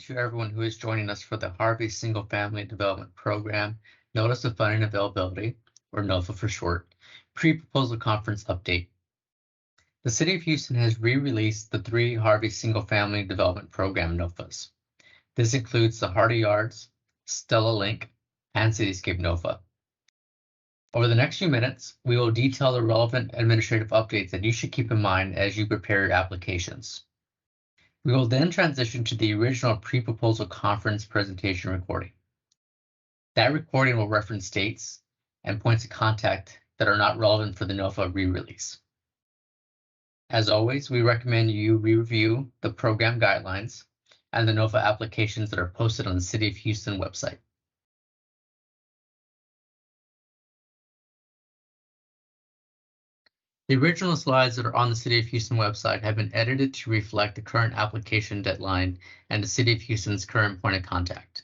to everyone who is joining us for the Harvey Single Family Development Program Notice of Funding Availability, or NOFA for short, Pre-Proposal Conference Update. The City of Houston has re-released the 3 Harvey Single Family Development Program NOFAs. This includes the Hardy Yards, Stella Link, and Cityscape NOFA. Over the next few minutes, we will detail the relevant administrative updates that you should keep in mind as you prepare your applications. We will then transition to the original pre-proposal conference presentation recording. That recording will reference dates and points of contact that are not relevant for the NOFA re-release. As always, we recommend you review the program guidelines and the NOFA applications that are posted on the City of Houston website. The original slides that are on the City of Houston website have been edited to reflect the current application deadline and the City of Houston's current point of contact.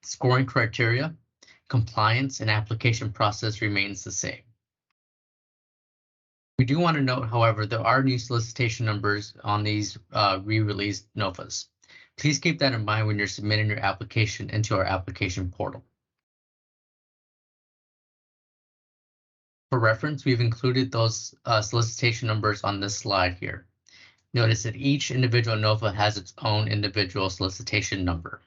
Scoring criteria, compliance, and application process remains the same. We do want to note, however, there are new solicitation numbers on these re-released NOFAs. Please keep that in mind when you're submitting your application into our application portal. For reference, we've included those solicitation numbers on this slide here. Notice that each individual NOFA has its own individual solicitation number.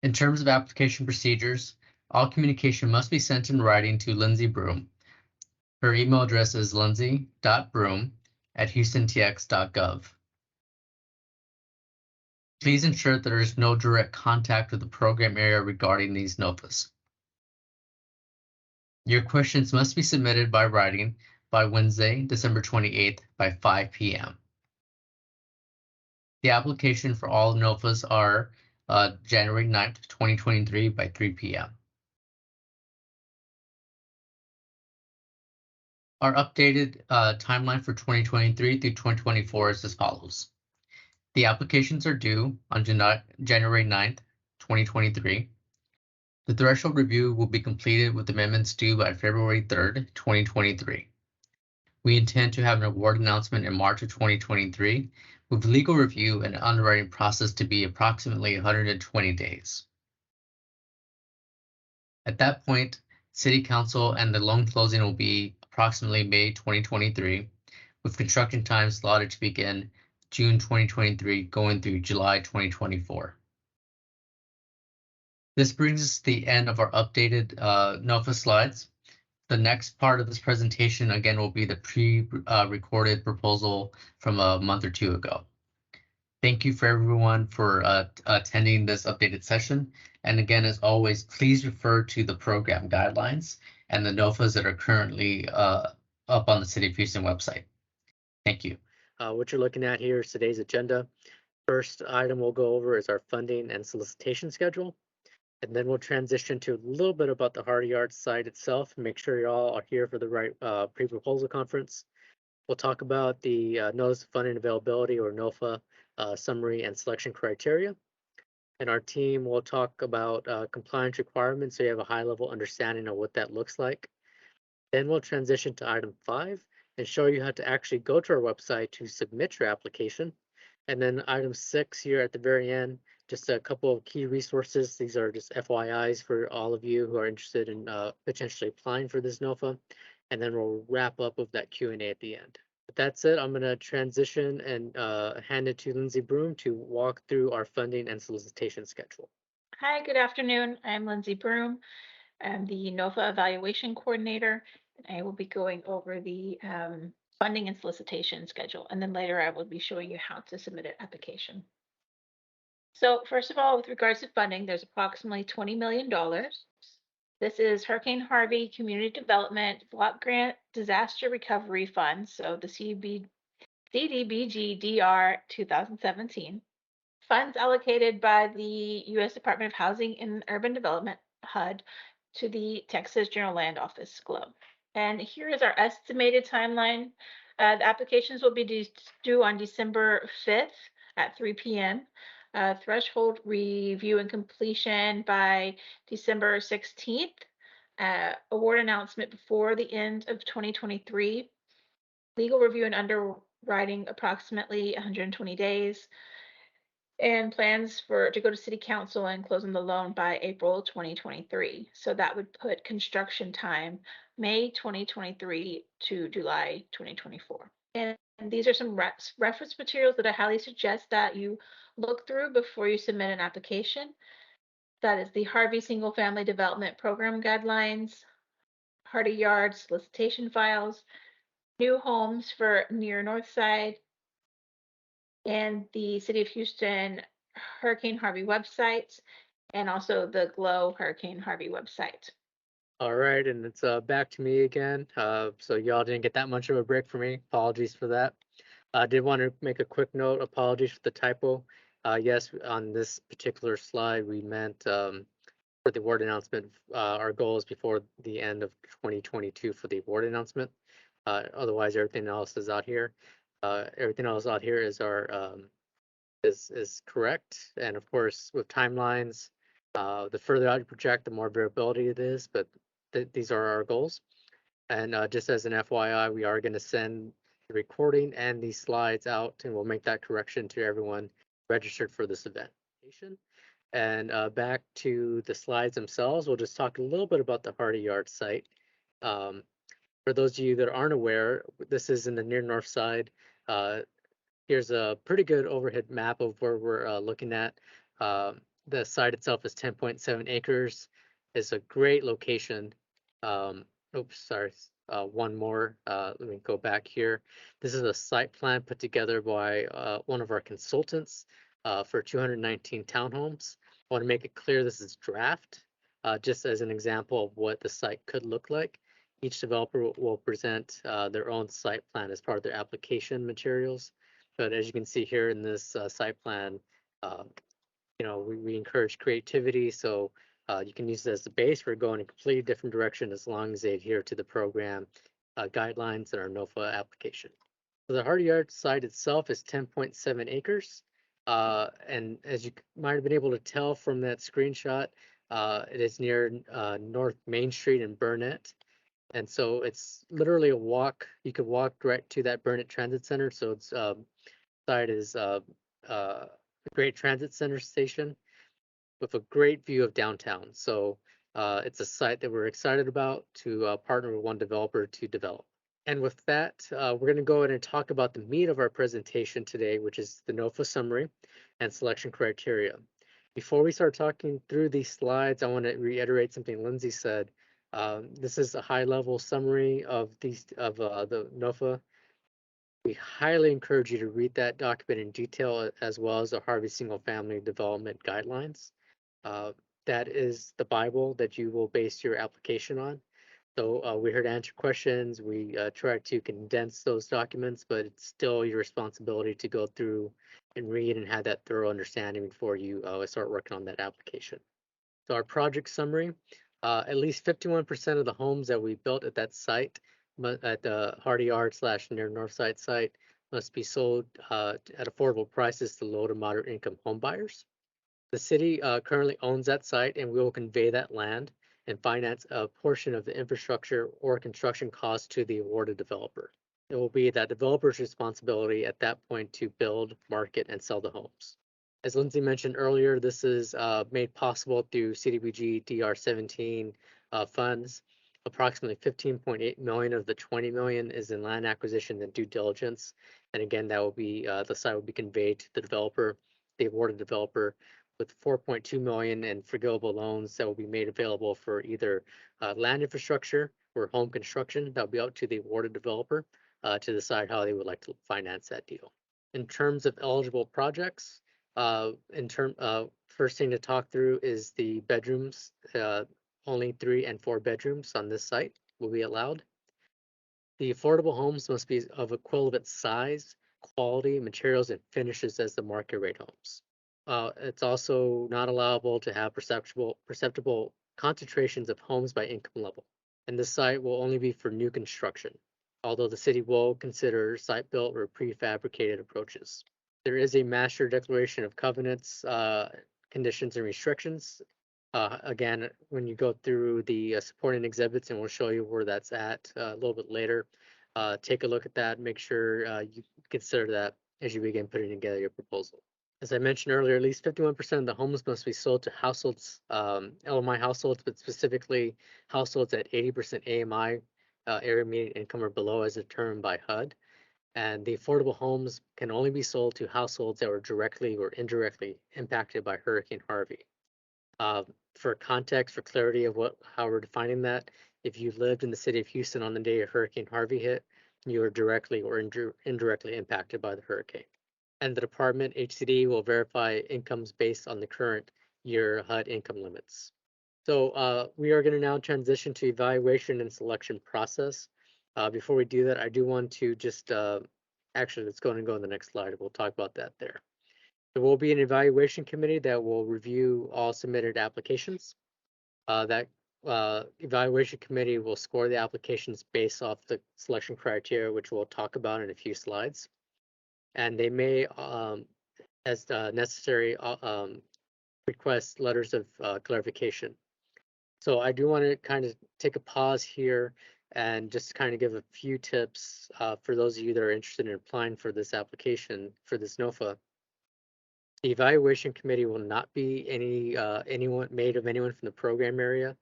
In terms of application procedures, all communication must be sent in writing to Lindsay Broom. Her email address is lindsay.broom@houstontx.gov. Please ensure that there is no direct contact with the program area regarding these NOFAs. Your questions must be submitted by writing by Wednesday, December 28th by 5 p.m. The application for all NOFAs are January 9th, 2023 by 3 p.m. Our updated timeline for 2023 through 2024 is as follows. The applications are due on January 9th, 2023. The threshold review will be completed with amendments due by February 3rd, 2023. We intend to have an award announcement in March of 2023, with legal review and underwriting process to be approximately 120 days. At that point, City Council and the loan closing will be approximately May 2023, with construction time slotted to begin June 2023 going through July 2024. This brings us to the end of our updated NOFA slides. The next part of this presentation again will be the pre-recorded proposal from a month or two ago. Thank you for everyone for attending this updated session. And again, as always, please refer to the program guidelines and the NOFAs that are currently up on the City of Houston website. Thank you. What you're looking at here is today's agenda. First item we'll go over is our funding and solicitation schedule. And then we'll transition to a little bit about the Hardy Yards site itself. Make sure you all are here for the right pre-proposal conference. We'll talk about the Notice of Funding Availability, or NOFA, summary and selection criteria. And our team will talk about compliance requirements, so you have a high-level understanding of what that looks like. Then we'll transition to item 5 and show you how to actually go to our website to submit your application. And then item 6 here at the very end, just a couple of key resources. These are just FYIs for all of you who are interested in potentially applying for this NOFA. And then we'll wrap up with that Q&A at the end. But that's it. I'm going to transition and hand it to Lindsay Broom to walk through our funding and solicitation schedule. Hi, good afternoon. I'm Lindsay Broom. I'm the NOFA Evaluation Coordinator, and I will be going over the funding and solicitation schedule. And then later I will be showing you how to submit an application. So first of all, with regards to funding, there's approximately $20 million. This is Hurricane Harvey Community Development Block Grant Disaster Recovery Fund, so the CDBG-DR 2017. Funds allocated by the U.S. Department of Housing and Urban Development, HUD, to the Texas General Land Office, GLO. And here is our estimated timeline. The applications will be due on December 5th at 3 p.m. Threshold review and completion by December 16th. Award announcement before the end of 2023. Legal review and underwriting approximately 120 days. And plans to go to city council and close on the loan by April 2023. So that would put construction time May 2023 to July 2024. And these are some reference materials that I highly suggest that you look through before you submit an application. That is the Harvey Single Family Development Program Guidelines, Hardy Yard solicitation files, new homes for near North Side, and the City of Houston Hurricane Harvey website, and also the Glow Hurricane Harvey website. All right, and it's back to me again. So y'all didn't get that much of a break for me. Apologies for that. I did want to make a quick note. Apologies for the typo. Yes, on this particular slide, we meant for the award announcement, our goal is before the end of 2022 for the award announcement. Otherwise, everything else is out here. Everything else out here is our is correct. And of course, with timelines, the further out you project, the more variability it is. But these are our goals. And just as an FYI, we are going to send the recording and these slides out, and we'll make that correction to everyone registered for this event. And back to the slides themselves, we'll just talk a little bit about the Hardy Yard site. For those of you that aren't aware, this is in the near north side. Here's a pretty good overhead map of where we're looking at. The site itself is 10.7 acres. It's a great location. Oops, sorry. One more. Let me go back here. This is a site plan put together by one of our consultants for 219 townhomes. I want to make it clear this is draft, just as an example of what the site could look like. Each developer will present their own site plan as part of their application materials. But as you can see here in this site plan, we encourage creativity. So you can use it as the base for going in a completely different direction as long as they adhere to the program guidelines in our NOFA application. So the Hardy Yard site itself is 10.7 acres. And as you might have been able to tell from that screenshot, it is near North Main Street in Burnett. And so it's literally a walk. You could walk direct to that Burnett Transit Center. So it's site is a great transit center station with a great view of downtown. So it's a site that we're excited about to partner with one developer to develop. And with that, we're going to go ahead and talk about the meat of our presentation today, which is the NOFA summary and selection criteria. Before we start talking through these slides, I want to reiterate something Lindsay said. This is a high-level summary of the NOFA. We highly encourage you to read that document in detail, as well as the Harvey Single Family Development Guidelines. That is the Bible that you will base your application on. So we're here to answer questions. We try to condense those documents, but it's still your responsibility to go through and read and have that thorough understanding before you start working on that application. So our project summary, at least 51% of the homes that we built at that site, at the Hardy Yard / near Northside site, must be sold at affordable prices to low to moderate income home buyers. The city currently owns that site, and we will convey that land and finance a portion of the infrastructure or construction costs to the awarded developer. It will be that developer's responsibility at that point to build, market, and sell the homes. As Lindsay mentioned earlier, this is made possible through CDBG DR17 funds. Approximately 15.8 million of the 20 million is in land acquisition and due diligence. And again, that will be the site will be conveyed to the developer, the awarded developer, with 4.2 million in forgivable loans that will be made available for either land infrastructure or home construction. That will be up to the awarded developer to decide how they would like to finance that deal. In terms of eligible projects, first thing to talk through is the bedrooms. Only 3 and 4 bedrooms on this site will be allowed. The affordable homes must be of equivalent size, quality, materials, and finishes as the market rate homes. It's also not allowable to have perceptible concentrations of homes by income level. And this site will only be for new construction, although the city will consider site-built or prefabricated approaches. There is a master declaration of covenants, conditions, and restrictions. Again, when you go through the supporting exhibits, and we'll show you where that's at a little bit later, take a look at that, make sure you consider that as you begin putting together your proposal. As I mentioned earlier, at least 51% of the homes must be sold to households, LMI households, but specifically households at 80% AMI, area median income or below, as determined by HUD. And the affordable homes can only be sold to households that were directly or indirectly impacted by Hurricane Harvey. For context, for clarity of how we're defining that, if you lived in the city of Houston on the day Hurricane Harvey hit, you were directly or indirectly impacted by the hurricane. And the department, HCD, will verify incomes based on the current year HUD income limits. So we are going to now transition to evaluation and selection process. Before we do that, I do want to just, actually, let's go and go on the next slide. We'll talk about that there. There will be an evaluation committee that will review all submitted applications. That evaluation committee will score the applications based off the selection criteria, which we'll talk about in a few slides. And they may, as necessary, request letters of clarification. So I do want to kind of take a pause here and just kind of give a few tips for those of you that are interested in applying for this application for this NOFA. The evaluation committee will not be anyone from the program area.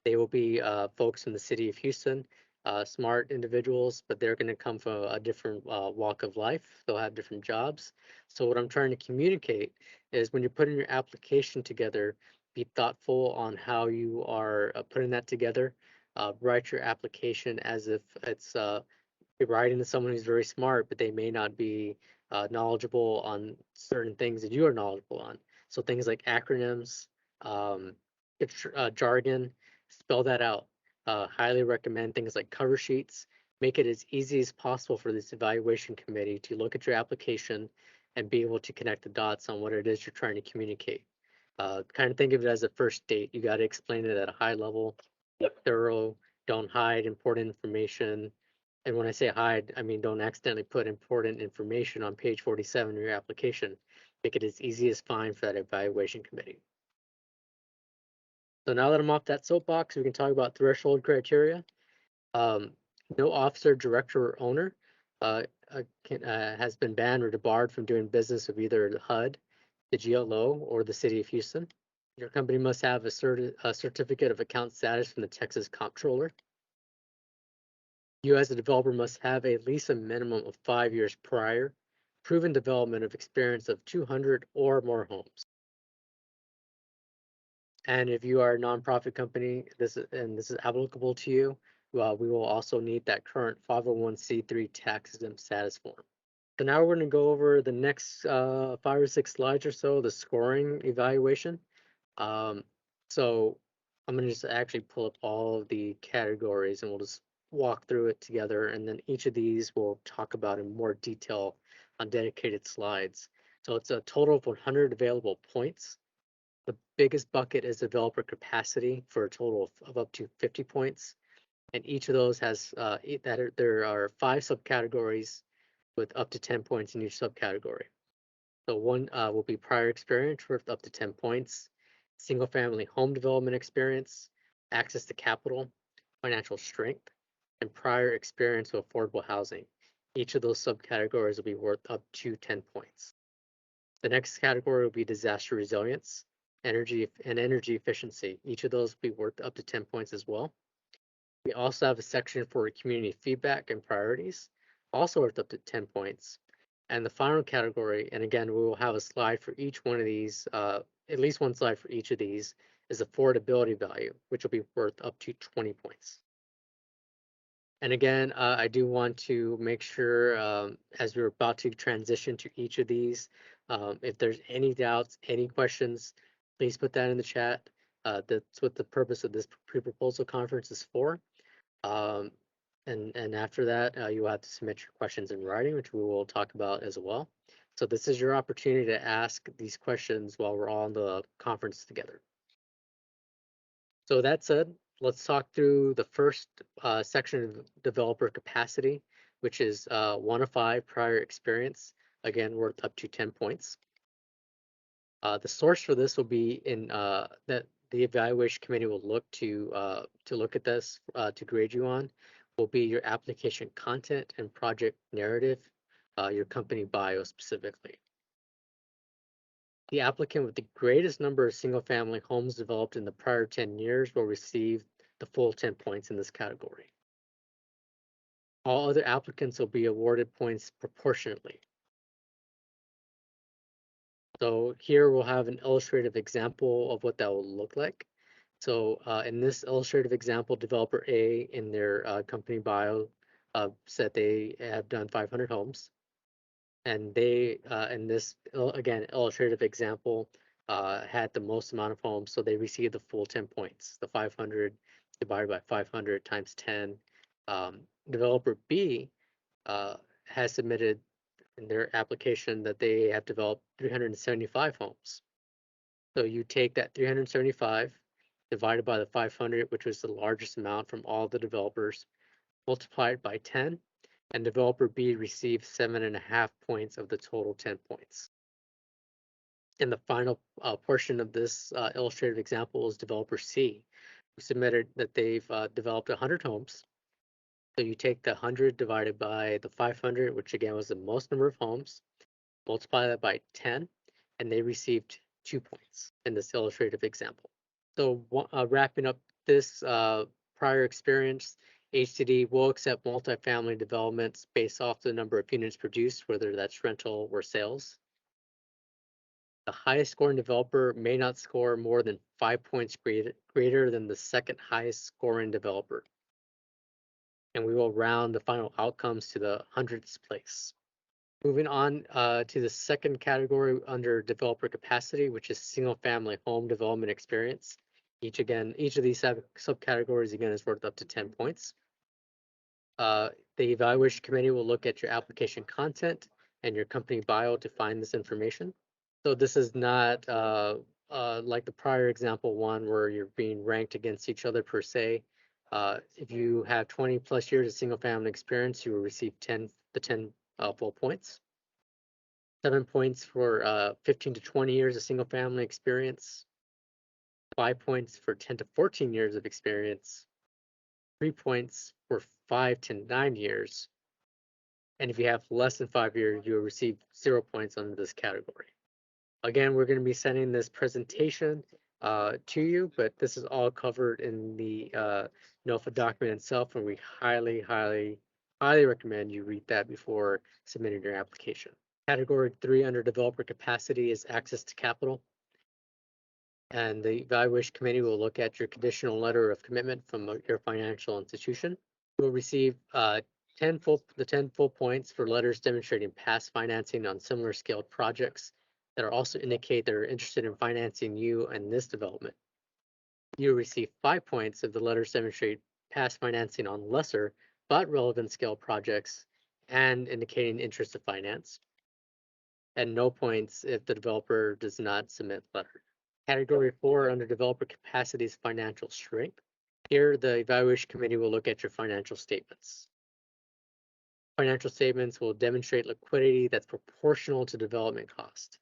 They will be folks from the city of Houston, smart individuals, but they're going to come from a different walk of life. They'll have different jobs. So what I'm trying to communicate is when you're putting your application together, be thoughtful on how you are putting that together. Write your application as if it's you're writing to someone who's very smart, but they may not be knowledgeable on certain things that you are knowledgeable on. So things like acronyms, jargon, spell that out. Highly recommend things like cover sheets. Make it as easy as possible for this evaluation committee to look at your application and be able to connect the dots on what it is you're trying to communicate. Kind of think of it as a first date. You got to explain it at a high level, thorough, don't hide important information. And when I say hide, I mean don't accidentally put important information on page 47 of your application. Make it as easy as fine for that evaluation committee. So now that I'm off that soapbox, we can talk about threshold criteria. No officer, director, or owner has been banned or debarred from doing business with either the HUD, the GLO, or the city of Houston. Your company must have a certificate of account status from the Texas Comptroller. You as a developer must have at least a minimum of 5 years prior proven development of experience of 200 or more homes. And if you are a nonprofit company, this is applicable to you, we will also need that current 501c3 tax exempt status form. So now we're going to go over the next 5 or 6 slides or so, the scoring evaluation. So I'm going to just actually pull up all of the categories and we'll just walk through it together. And then each of these we'll talk about in more detail on dedicated slides. So it's a total of 100 available points. The biggest bucket is developer capacity for a total of up to 50 points. And each of those has, there are 5 subcategories with up to 10 points in each subcategory. So one will be prior experience worth up to 10 points, single family home development experience, access to capital, financial strength, and prior experience with affordable housing. Each of those subcategories will be worth up to 10 points. The next category will be disaster resilience, energy efficiency. Each of those will be worth up to 10 points as well. We also have a section for community feedback and priorities, also worth up to 10 points. And the final category, and again, we will have a slide for each one of these, at least one slide for each of these, is affordability value, which will be worth up to 20 points. And again, I do want to make sure as we're about to transition to each of these, if there's any doubts, any questions, please put that in the chat. That's what the purpose of this pre-proposal conference is for. And after that, you will have to submit your questions in writing, which we will talk about as well. So this is your opportunity to ask these questions while we're all in the conference together. So that said, let's talk through the first section of developer capacity, which is 1 of 5 prior experience, again, worth up to 10 points. The source for this will be in that the evaluation committee will look to look at this to grade you on, will be your application content and project narrative, your company bio specifically. The applicant with the greatest number of single-family homes developed in the prior 10 years will receive the full 10 points in this category. All other applicants will be awarded points proportionately. So here we'll have an illustrative example of what that will look like. So in this illustrative example, developer A in their company bio said they have done 500 homes. And they, in this, again, illustrative example, had the most amount of homes, so they received the full 10 points, the 500 divided by 500 times 10. Developer B has submitted in their application that they have developed 375 homes. So you take that 375 divided by the 500, which was the largest amount from all the developers, multiply it by 10, and developer B received 7.5 points of the total 10 points. And the final portion of this illustrative example is developer C, who submitted that they've developed 100 homes. So you take the 100 divided by the 500, which again was the most number of homes, multiply that by 10, and they received 2 points in this illustrative example. So wrapping up this prior experience, HCD will accept multifamily developments based off the number of units produced, whether that's rental or sales. The highest scoring developer may not score more than 5 points greater than the second highest scoring developer. And we will round the final outcomes to the hundredths place. Moving on to the second category under developer capacity, which is single family home development experience. Each of these subcategories again is worth up to 10 points. The evaluation committee will look at your application content and your company bio to find this information. So this is not like the prior example one where you're being ranked against each other per se. If you have 20 plus years of single family experience, you will receive 10 full points. 7 points for 15 to 20 years of single family experience. 5 points for 10 to 14 years of experience. 3 points for 5 to 9 years. And if you have less than 5 years, you will receive 0 points under this category. Again, we're going to be sending this presentation to you, but this is all covered in the NOFA document itself, and we highly recommend you read that before submitting your application. Category 3 under developer capacity is access to capital. And the evaluation committee will look at your conditional letter of commitment from your financial institution. You will receive 10 full points for letters demonstrating past financing on similar scaled projects that are also indicate they're interested in financing you and this development. You will receive 5 points if the letters demonstrate past financing on lesser but relevant scale projects and indicating interest to finance, and no points if the developer does not submit letter. Category 4 under developer capacity is financial strength. Here, the evaluation committee will look at your financial statements. Financial statements will demonstrate liquidity that's proportional to development cost.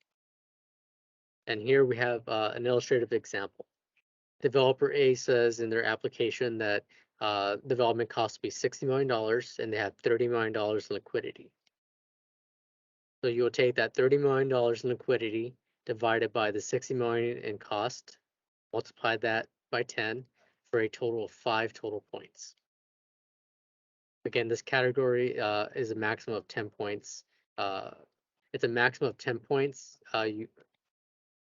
And here we have an illustrative example. Developer A says in their application that development costs will be $60 million and they have $30 million in liquidity. So you will take that $30 million in liquidity divided by the $60 million in cost, multiply that by 10 for a total of 5 total points. Again, this category is a maximum of 10 points. It's a maximum of 10 points.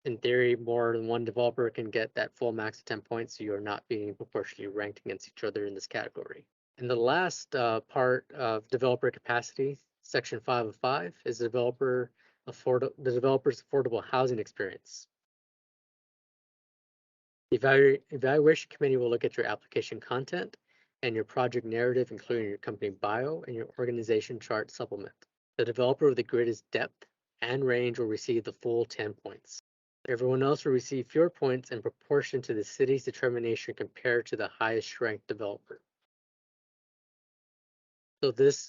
In theory, more than one developer can get that full max of 10 points, so you are not being proportionally ranked against each other in this category. And the last part of developer capacity, section 5 of 5, is the developer's affordable housing experience. The evaluation committee will look at your application content and your project narrative, including your company bio and your organization chart supplement. The developer with the greatest depth and range will receive the full 10 points. Everyone else will receive fewer points in proportion to the city's determination compared to the highest ranked developer. So this,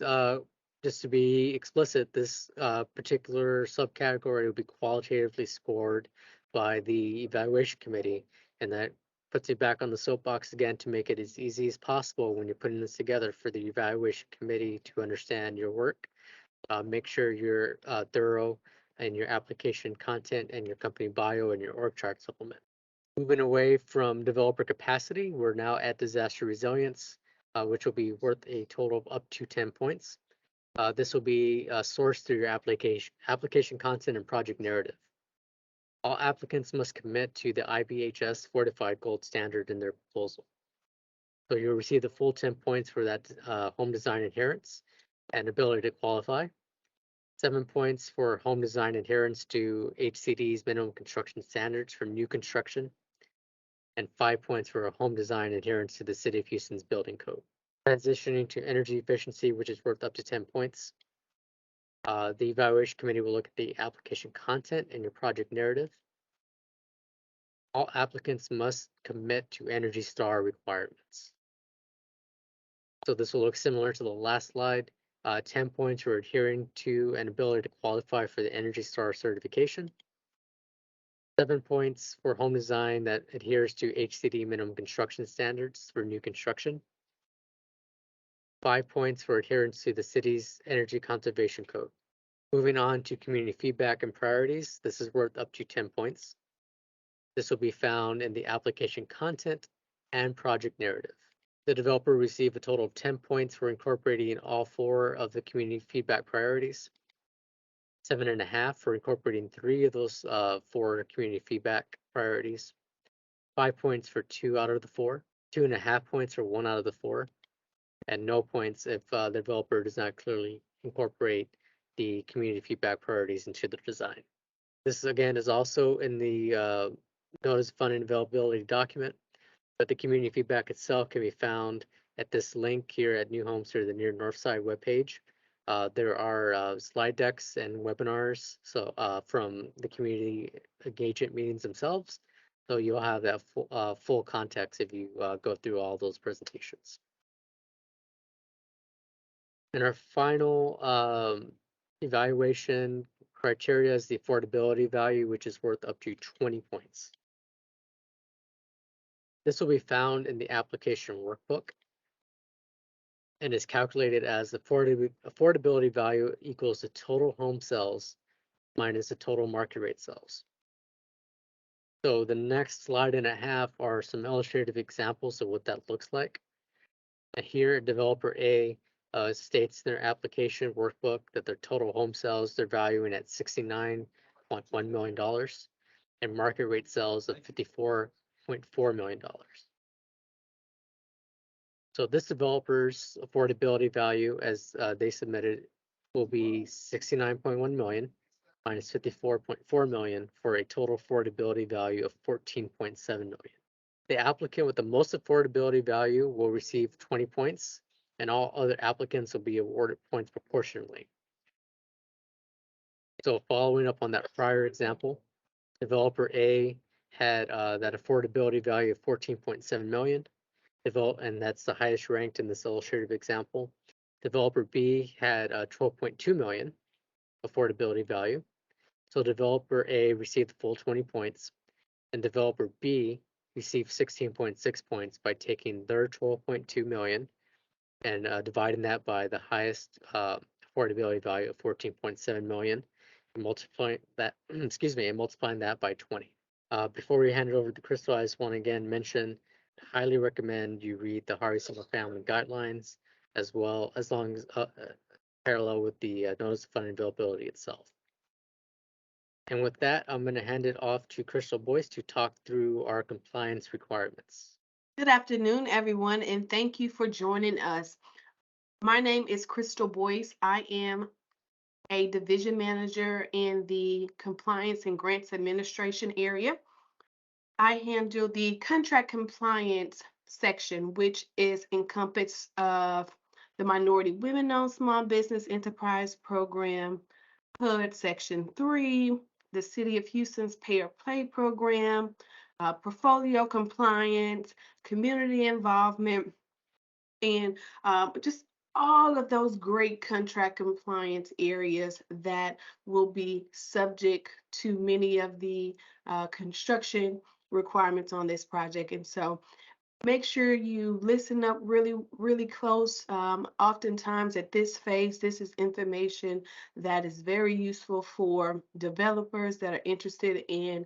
just to be explicit, this particular subcategory will be qualitatively scored by the evaluation committee, and that puts you back on the soapbox again to make it as easy as possible when you're putting this together for the evaluation committee to understand your work. Make sure you're thorough in your application content and your company bio and your org chart supplement. Moving away from developer capacity, we're now at disaster resilience, which will be worth a total of up to 10 points. This will be sourced through your application content and project narrative. All applicants must commit to the IBHS Fortified Gold Standard in their proposal. So you'll receive the full 10 points for that home design adherence and ability to qualify. 7 points for home design adherence to HCD's minimum construction standards for new construction, and 5 points for home design adherence to the City of Houston's building code. Transitioning to energy efficiency, which is worth up to 10 points. The evaluation committee will look at the application content and your project narrative. All applicants must commit to Energy Star requirements. So this will look similar to the last slide. 10 points for adhering to and ability to qualify for the Energy Star certification. 7 points for home design that adheres to HCD minimum construction standards for new construction. 5 points for adherence to the city's energy conservation code. Moving on to community feedback and priorities, this is worth up to 10 points. This will be found in the application content and project narrative. The developer will receive a total of 10 points for incorporating all 4 of the community feedback priorities, 7.5 for incorporating 3 of those 4 community feedback priorities, 5 points for 2 out of the 4, 2.5 points for 1 out of the 4, and no points if the developer does not clearly incorporate the community feedback priorities into the design. This again is also in the notice of funding availability document, but the community feedback itself can be found at this link here at New Homes or the Near Northside webpage. There are slide decks and webinars from the community engagement meetings themselves. So you'll have that full context if you go through all those presentations. And our final evaluation criteria is the affordability value, which is worth up to 20 points. This will be found in the application workbook and is calculated as the affordability value equals the total home sales minus the total market rate sales. So the next slide and a half are some illustrative examples of what that looks like. And here, developer A states in their application workbook that their total home sales they're valuing at $69.1 million and market rate sales of $54.4 million. So this developer's affordability value as they submitted will be $69.1 million minus $54.4 million for a total affordability value of $14.7 million. The applicant with the most affordability value will receive 20 points, and all other applicants will be awarded points proportionally. So following up on that prior example, developer A had that affordability value of $14.7 million. And that's the highest ranked in this illustrative example. Developer B had 12.2 million affordability value. So developer A received the full 20 points, and developer B received 16.6 points by taking their 12.2 million and dividing that by the highest affordability value of 14.7 million and multiplying that, and multiplying that by 20. Before we hand it over to Crystal, I just want to again mention highly recommend you read the Harvey Single Family Guidelines as long as parallel with the Notice of Funding Availability itself. And with that, I'm going to hand it off to Crystal Boyce to talk through our compliance requirements. Good afternoon, everyone, and thank you for joining us. My name is Crystal Boyce. I am a division manager in the Compliance and Grants Administration area. I handle the contract compliance section, which is encompassed of the Minority Women-Owned Small Business Enterprise Program, HUD Section 3, the City of Houston's Pay or Play Program, portfolio compliance, community involvement, and just all of those great contract compliance areas that will be subject to many of the construction requirements on this project. And so make sure you listen up really, really close. Oftentimes at this phase, this is information that is very useful for developers that are interested in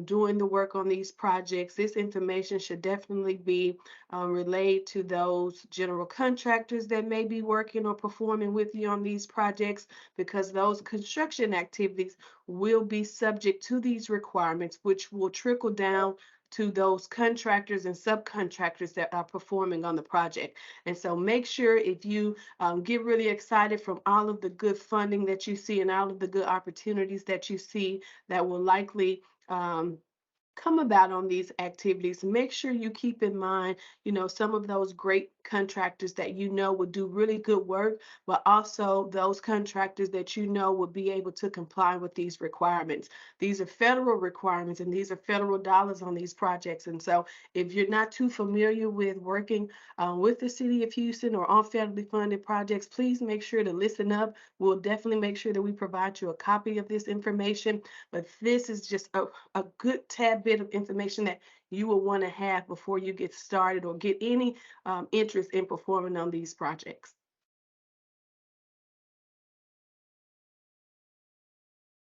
doing the work on these projects. This information should definitely be relayed to those general contractors that may be working or performing with you on these projects, because those construction activities will be subject to these requirements, which will trickle down to those contractors and subcontractors that are performing on the project. And so make sure, if you get really excited from all of the good funding that you see and all of the good opportunities that you see that will likely come about on these activities, make sure you keep in mind, some of those great contractors that would do really good work, but also those contractors that would be able to comply with these requirements. These are federal requirements, and these are federal dollars on these projects. And so if you're not too familiar with working with the City of Houston or on federally funded projects, please make sure to listen up. We'll definitely make sure that we provide you a copy of this information, but this is just a good tad bit of information that you will want to have before you get started or get any interest in performing on these projects.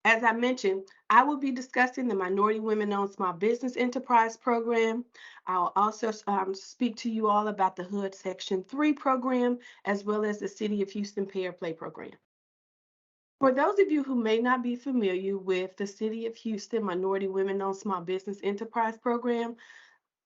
As I mentioned, I will be discussing the Minority Women-Owned Small Business Enterprise Program. I'll also speak to you all about the HUD Section 3 program, as well as the City of Houston Pay or Play program. For those of you who may not be familiar with the City of Houston Minority Women-Owned Small Business Enterprise Program,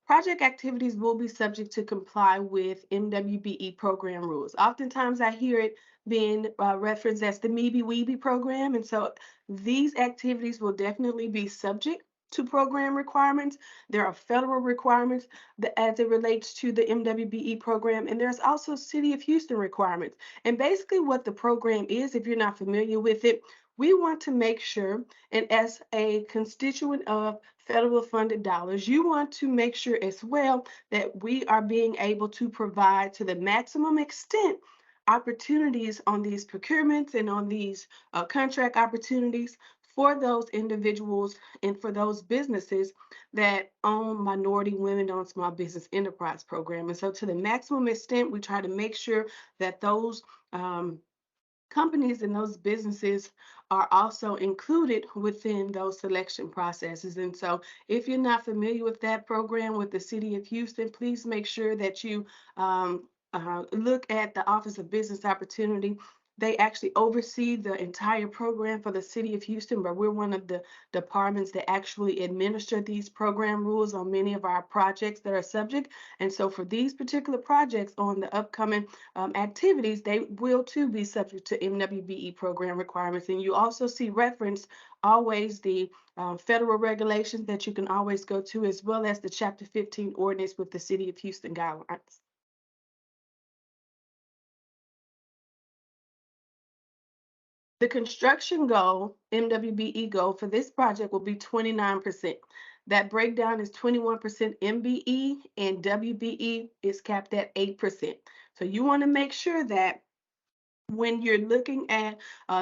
project activities will be subject to comply with MWBE program rules. Oftentimes I hear it being referenced as the MEBY-WEBY program, and so these activities will definitely be subject to program requirements. There are federal requirements as it relates to the MWBE program, and there's also City of Houston requirements. And basically what the program is, if you're not familiar with it, we want to make sure, and as a constituent of federal funded dollars, you want to make sure as well that we are being able to provide to the maximum extent opportunities on these procurements and on these contract opportunities for those individuals and for those businesses that own Minority Women-Owned Small Business Enterprise Program. And so to the maximum extent, we try to make sure that those companies and those businesses are also included within those selection processes. And so if you're not familiar with that program with the City of Houston, please make sure that you look at the Office of Business Opportunity. They actually oversee the entire program for the City of Houston, but we're one of the departments that actually administer these program rules on many of our projects that are subject. And so for these particular projects on the upcoming activities, they will too be subject to MWBE program requirements. And you also see reference always the federal regulations that you can always go to, as well as the Chapter 15 ordinance with the City of Houston guidelines. The construction goal, MWBE goal for this project will be 29%. That breakdown is 21% MBE, and WBE is capped at 8%. So you want to make sure that when you're looking at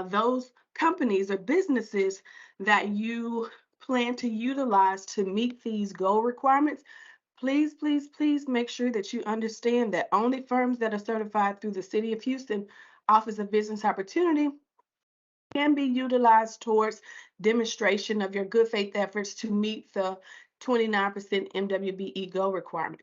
those companies or businesses that you plan to utilize to meet these goal requirements, please, please, please make sure that you understand that only firms that are certified through the City of Houston Office of Business Opportunity can be utilized towards demonstration of your good faith efforts to meet the 29% MWBE goal requirements.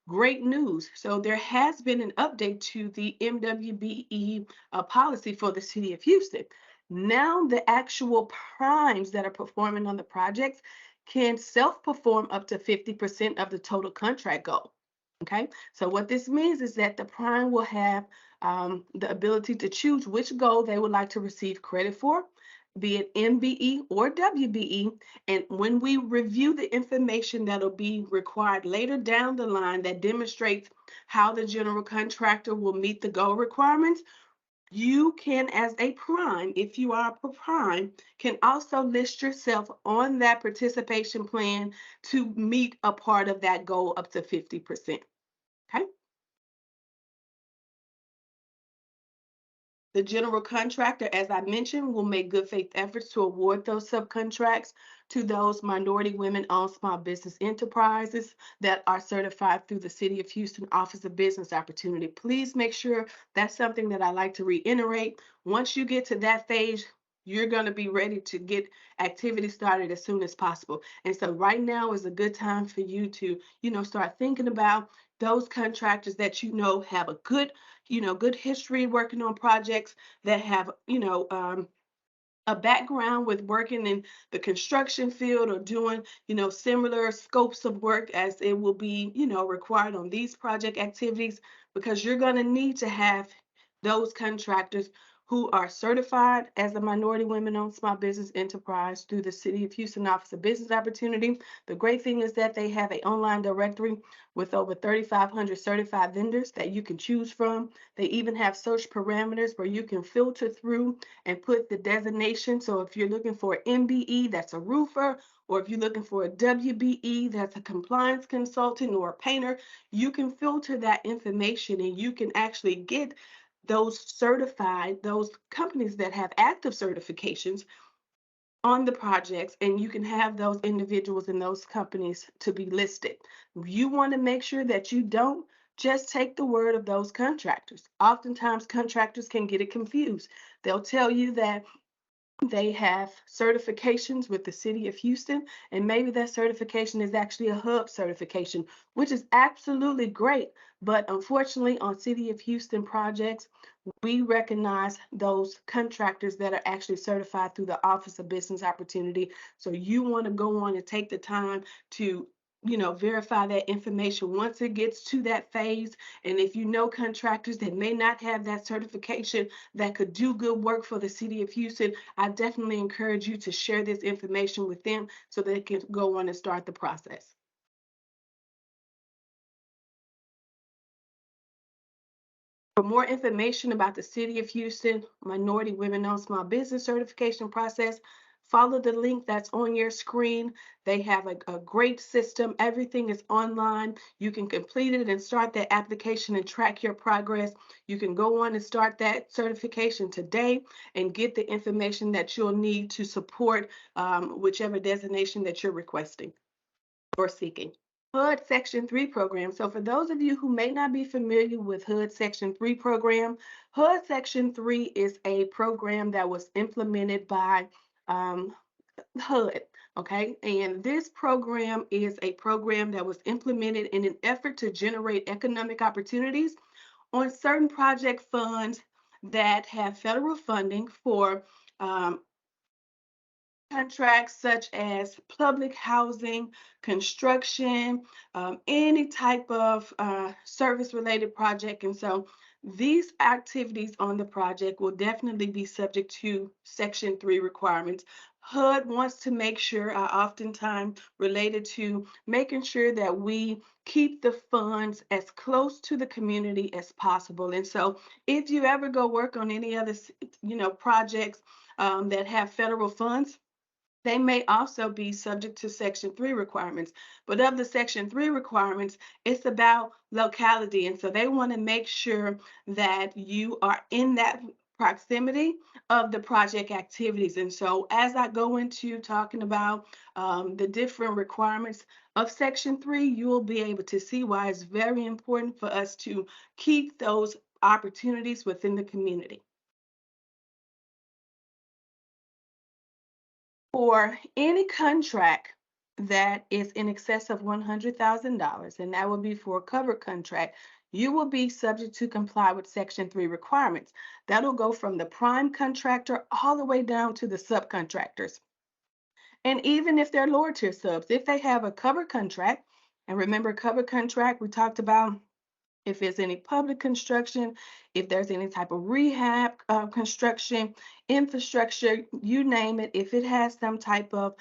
Great news. So there has been an update to the MWBE policy for the City of Houston. Now the actual primes that are performing on the projects can self-perform up to 50% of the total contract goal. Okay, so what this means is that the prime will have the ability to choose which goal they would like to receive credit for, be it MBE or WBE. And when we review the information that'll be required later down the line that demonstrates how the general contractor will meet the goal requirements, you can, as a prime, if you are a prime, can also list yourself on that participation plan to meet a part of that goal up to 50%. Okay. The general contractor, as I mentioned, will make good faith efforts to award those subcontracts to those minority women-owned small business enterprises that are certified through the City of Houston Office of Business Opportunity. Please make sure that's something that I like to reiterate. Once you get to that phase, you're going to be ready to get activity started as soon as possible. And so right now is a good time for you to, start thinking about those contractors that have a good, good history working on projects, that have, a background with working in the construction field or doing, similar scopes of work as it will be, required on these project activities, because you're going to need to have those contractors who are certified as a minority women-owned small business enterprise through the City of Houston Office of Business Opportunity. The great thing is that they have an online directory with over 3,500 certified vendors that you can choose from. They even have search parameters where you can filter through and put the designation. So if you're looking for an MBE, that's a roofer, or if you're looking for a WBE, that's a compliance consultant or a painter, you can filter that information and you can actually get those companies that have active certifications on the projects, and you can have those individuals and those companies to be listed. You want to make sure that you don't just take the word of those contractors. Oftentimes, contractors can get it confused. They'll tell you that they have certifications with the City of Houston, and maybe that certification is actually a hub certification, which is absolutely great. But unfortunately, on City of Houston projects, we recognize those contractors that are actually certified through the Office of Business Opportunity. So you want to go on and take the time to verify that information once it gets to that phase. And if you know contractors that may not have that certification that could do good work for the City of Houston, I definitely encourage you to share this information with them so they can go on and start the process. For more information about the City of Houston Minority Women-Owned Small Business Certification process, follow the link that's on your screen. They have a great system. Everything is online. You can complete it and start that application and track your progress. You can go on and start that certification today and get the information that you'll need to support whichever designation that you're requesting or seeking. HUD Section 3 program. So for those of you who may not be familiar with HUD Section 3 program, HUD Section 3 is a program that was implemented by HUD, okay? And this program is a program that was implemented in an effort to generate economic opportunities on certain project funds that have federal funding for contracts such as public housing, construction, any type of service-related project. And so these activities on the project will definitely be subject to Section 3 requirements. HUD wants to make sure, oftentimes related to making sure that we keep the funds as close to the community as possible. And so if you ever go work on any other, projects that have federal funds, they may also be subject to Section 3 requirements. But of the Section 3 requirements, it's about locality. And so they want to make sure that you are in that proximity of the project activities. And so as I go into talking about the different requirements of Section 3, you will be able to see why it's very important for us to keep those opportunities within the community. For any contract that is in excess of $100,000, and that would be for a covered contract, you will be subject to comply with Section 3 requirements. That'll go from the prime contractor all the way down to the subcontractors. And even if they're lower tier subs, if they have a covered contract, and remember covered contract, we talked about if there's any public construction, if there's any type of rehab construction, infrastructure, you name it, if it has some type of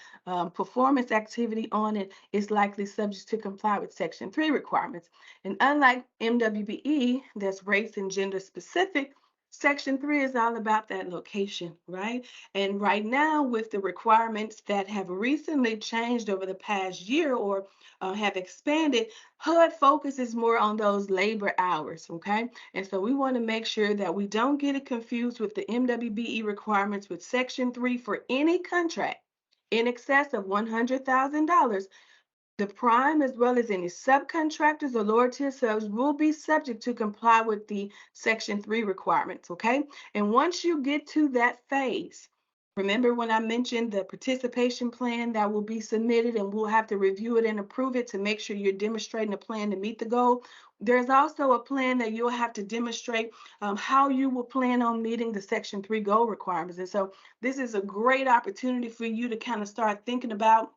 performance activity on it, it's likely subject to comply with Section 3 requirements. And unlike MWBE, that's race and gender specific, Section 3 is all about that location, right? And right now, with the requirements that have recently changed over the past year or have expanded, HUD focuses more on those labor hours, okay? And so we want to make sure that we don't get it confused with the MWBE requirements with Section 3 for any contract in excess of $100,000. The prime, as well as any subcontractors or lower tier subs, will be subject to comply with the Section 3 requirements, okay? And once you get to that phase, remember when I mentioned the participation plan that will be submitted and we'll have to review it and approve it to make sure you're demonstrating a plan to meet the goal. There's also a plan that you'll have to demonstrate how you will plan on meeting the Section 3 goal requirements. And so this is a great opportunity for you to kind of start thinking about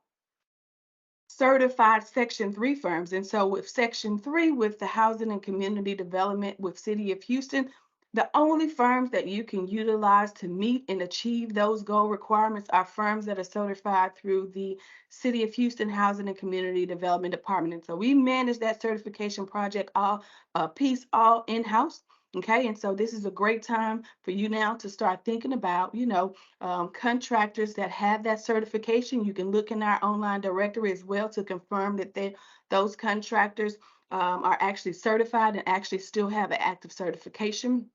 certified Section 3 firms. And so with Section 3, with the Housing and Community Development with City of Houston, the only firms that you can utilize to meet and achieve those goal requirements are firms that are certified through the City of Houston Housing and Community Development Department. And so we manage that certification project all piece all in-house. Okay, and so this is a great time for you now to start thinking about, contractors that have that certification. You can look in our online directory as well to confirm that those contractors are actually certified and actually still have an active certification.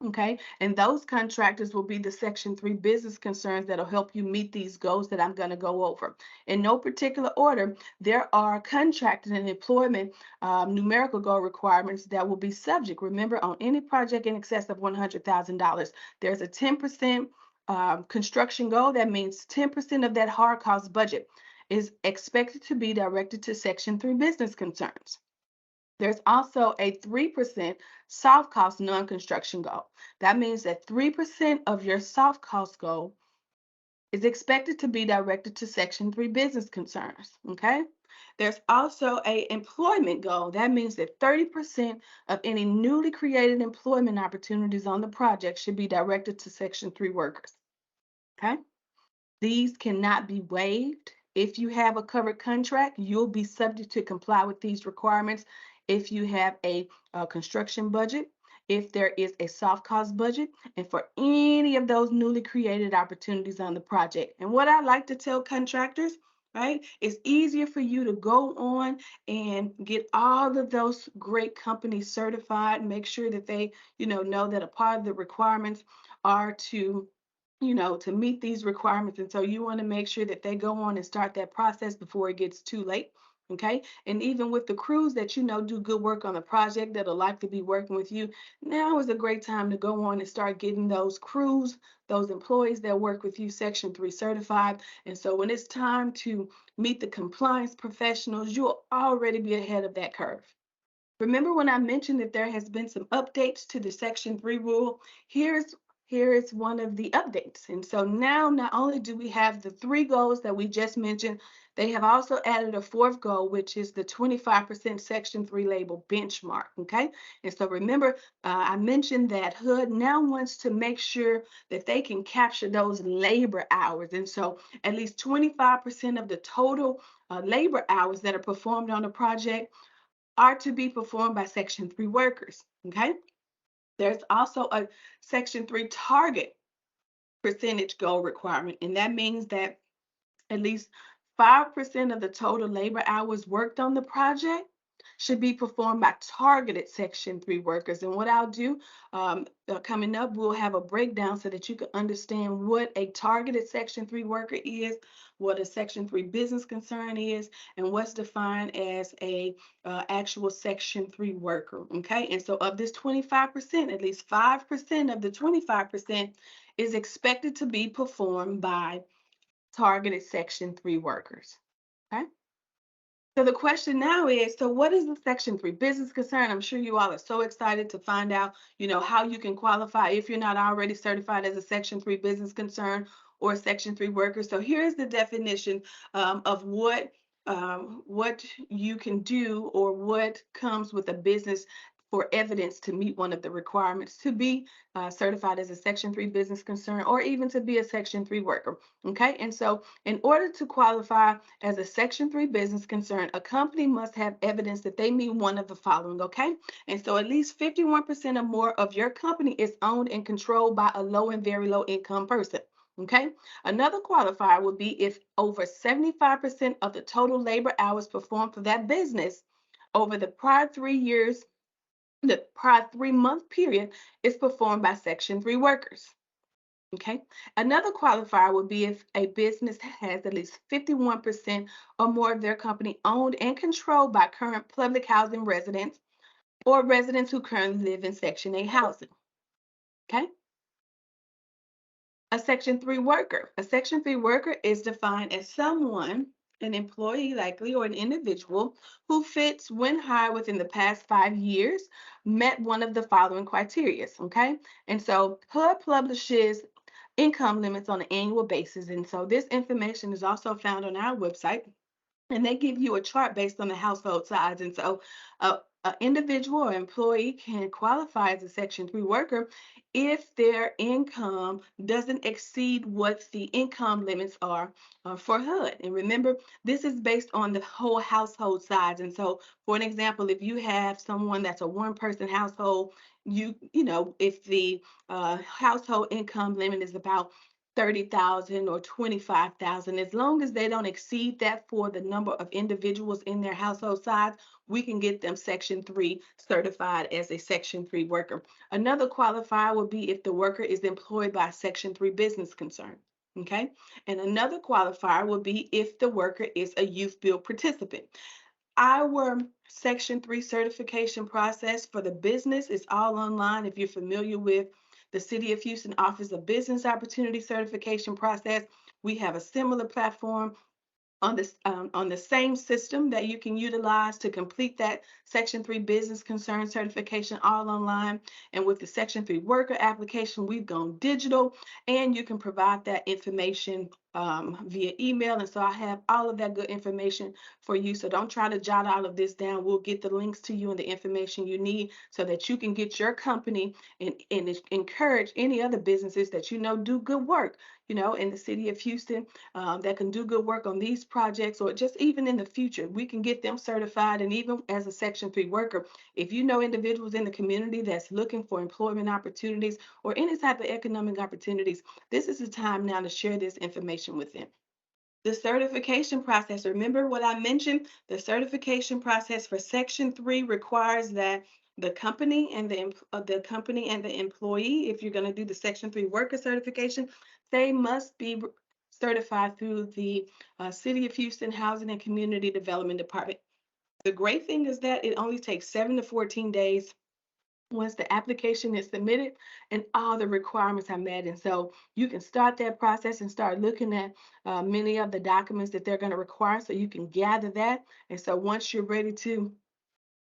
Okay, and those contractors will be the Section 3 business concerns that'll help you meet these goals that I'm going to go over. In no particular order, there are contracting and employment numerical goal requirements that will be subject. Remember, on any project in excess of $100,000, there's a 10% construction goal. That means 10% of that hard cost budget is expected to be directed to Section 3 business concerns. There's also a 3% soft cost non-construction goal. That means that 3% of your soft cost goal is expected to be directed to Section 3 business concerns, okay? There's also a employment goal. That means that 30% of any newly created employment opportunities on the project should be directed to Section 3 workers, okay? These cannot be waived. If you have a covered contract, you'll be subject to comply with these requirements. If you have a construction budget, if there is a soft cost budget, and for any of those newly created opportunities on the project. And what I like to tell contractors, right, it's easier for you to go on and get all of those great companies certified, make sure that they, know that a part of the requirements are to meet these requirements. And so you want to make sure that they go on and start that process before it gets too late. Okay. And even with the crews that, do good work on the project that'll like to be working with you, now is a great time to go on and start getting those crews, those employees that work with you, Section 3 certified. And so when it's time to meet the compliance professionals, you'll already be ahead of that curve. Remember when I mentioned that there has been some updates to the Section 3 rule? Here is one of the updates. And so now not only do we have the 3 goals that we just mentioned, they have also added a 4th goal, which is the 25% Section 3 label benchmark, okay? And so remember, I mentioned that HUD now wants to make sure that they can capture those labor hours. And so at least 25% of the total labor hours that are performed on a project are to be performed by Section 3 workers, okay? There's also a Section 3 target percentage goal requirement, and that means that at least 5% of the total labor hours worked on the project should be performed by targeted Section 3 workers. And what I'll do coming up, we'll have a breakdown so that you can understand what a targeted Section 3 worker is, what a Section 3 business concern is, and what's defined as a actual Section 3 worker, okay? And so of this 25%, at least 5% of the 25% is expected to be performed by targeted Section 3 workers, okay? So the question now is, so what is the Section 3 business concern? I'm sure you all are so excited to find out, how you can qualify if you're not already certified as a Section 3 business concern or Section 3 worker. So here's the definition of what you can do or what comes with a business for evidence to meet one of the requirements to be certified as a Section 3 business concern or even to be a Section 3 worker. Okay, and so in order to qualify as a Section 3 business concern, a company must have evidence that they meet one of the following. Okay, and so at least 51% or more of your company is owned and controlled by a low and very low income person. Okay, another qualifier would be if over 75% of the total labor hours performed for that business over the prior 3 years, the prior 3-month period, is performed by Section 3 workers. Okay. Another qualifier would be if a business has at least 51% or more of their company owned and controlled by current public housing residents or residents who currently live in Section 8 housing. Okay. A Section 3 worker. A Section 3 worker is defined as someone, an employee likely, or an individual who fits when hired within the past 5 years, met one of the following criteria. Okay. And so HUD publishes income limits on an annual basis. And so this information is also found on our website. And they give you a chart based on the household size. And so an individual or employee can qualify as a Section 3 worker if their income doesn't exceed what the income limits are for HUD. And remember, this is based on the whole household size. And so, for an example, if you have someone that's a one-person household, you know, if the household income limit is about 30,000 or 25,000, as long as they don't exceed that for the number of individuals in their household size, we can get them Section 3 certified as a Section 3 worker. Another qualifier would be if the worker is employed by a Section 3 business concern. Okay. And another qualifier would be if the worker is a youth build participant. Our Section 3 certification process for the business is all online. If you're familiar with the City of Houston Office of Business Opportunity Certification process, we have a similar platform on the same system that you can utilize to complete that Section 3 business concern certification all online. And with the Section 3 worker application, we've gone digital, and you can provide that information via email. And so I have all of that good information for you. So don't try to jot all of this down. We'll get the links to you and the information you need so that you can get your company and encourage any other businesses that you know do good work, you know, in the city of Houston that can do good work on these projects, or just even in the future, we can get them certified. And even as a Section 3 worker, if you know individuals in the community that's looking for employment opportunities or any type of economic opportunities, this is the time now to share this information with them. The certification process, remember what I mentioned, the certification process for Section 3 requires that the company and the employee, if you're going to do the Section 3 worker certification, they must be certified through the City of Houston Housing and Community Development Department. The great thing is that it only takes 7 to 14 days once the application is submitted and all the requirements are met. And so you can start that process and start looking at many of the documents that they're going to require so you can gather that. And so once you're ready to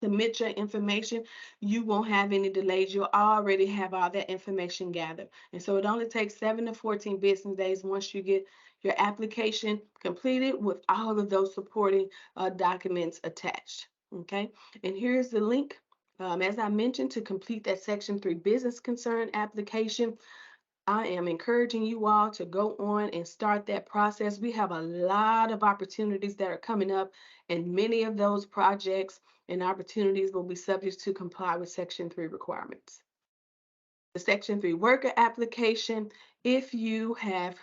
submit your information, you won't have any delays. You'll already have all that information gathered. And so it only takes 7 to 14 business days once you get your application completed with all of those supporting documents attached. Okay, and here's the link. As I mentioned, to complete that Section 3 business concern application, I am encouraging you all to go on and start that process. We have a lot of opportunities that are coming up, and many of those projects and opportunities will be subject to comply with Section 3 requirements. The Section 3 worker application, if you have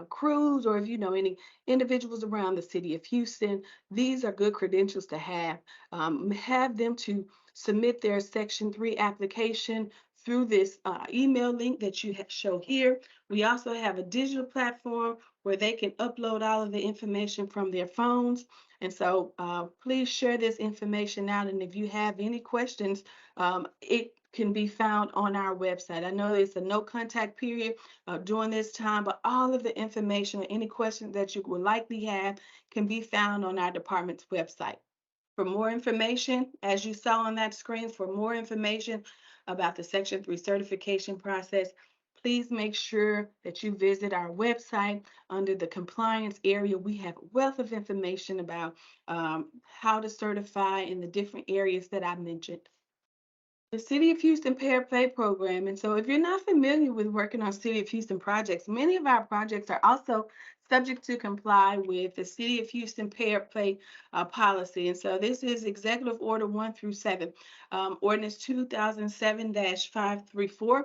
crews or if you know any individuals around the city of Houston, these are good credentials to have. Have them to submit their Section 3 application through this email link that you show here. We also have a digital platform where they can upload all of the information from their phones. And so please share this information out. And if you have any questions, it can be found on our website. I know it's a no contact period during this time, but all of the information or any questions that you would likely have can be found on our department's website. For more information, as you saw on that screen, for more information about the Section 3 certification process, please make sure that you visit our website. Under the compliance area, we have a wealth of information about how to certify in the different areas that I mentioned. The City of Houston Pair Play Program. And so if you're not familiar with working on City of Houston projects, many of our projects are also subject to comply with the City of Houston Pair Play policy. And so this is Executive Order 1 through 7, Ordinance 2007-534.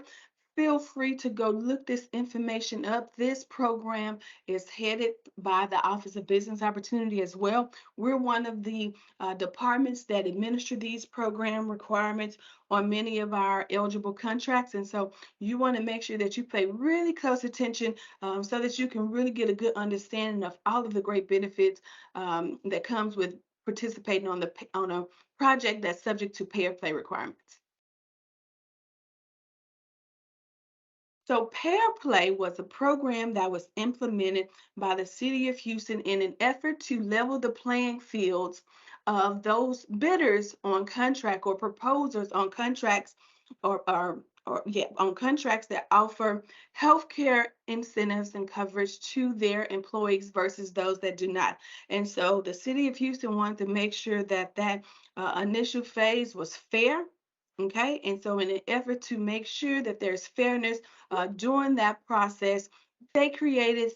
Feel free to go look this information up. This program is headed by the Office of Business Opportunity as well. We're one of the departments that administer these program requirements on many of our eligible contracts. And so you want to make sure that you pay really close attention so that you can really get a good understanding of all of the great benefits that comes with participating on a project that's subject to pay or play requirements. So Pair Play was a program that was implemented by the City of Houston in an effort to level the playing fields of those bidders on contract or proposers on contracts on contracts that offer healthcare incentives and coverage to their employees versus those that do not. And so the City of Houston wanted to make sure that that initial phase was fair. Okay, and so in an effort to make sure that there's fairness during that process, they created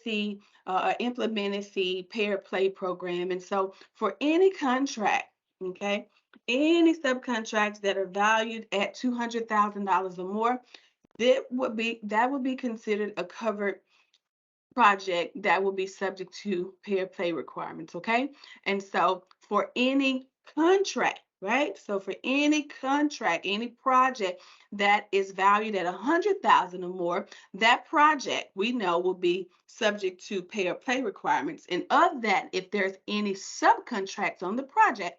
implemented the Pair Play program. And so for any contract, okay, any subcontracts that are valued at $200,000 or more, that would be considered a covered project that will be subject to Pair Play requirements, okay? And so for any contract, right? So for any contract, any project that is valued at 100,000 or more, that project we know will be subject to Pair Play requirements. And of that, if there's any subcontracts on the project,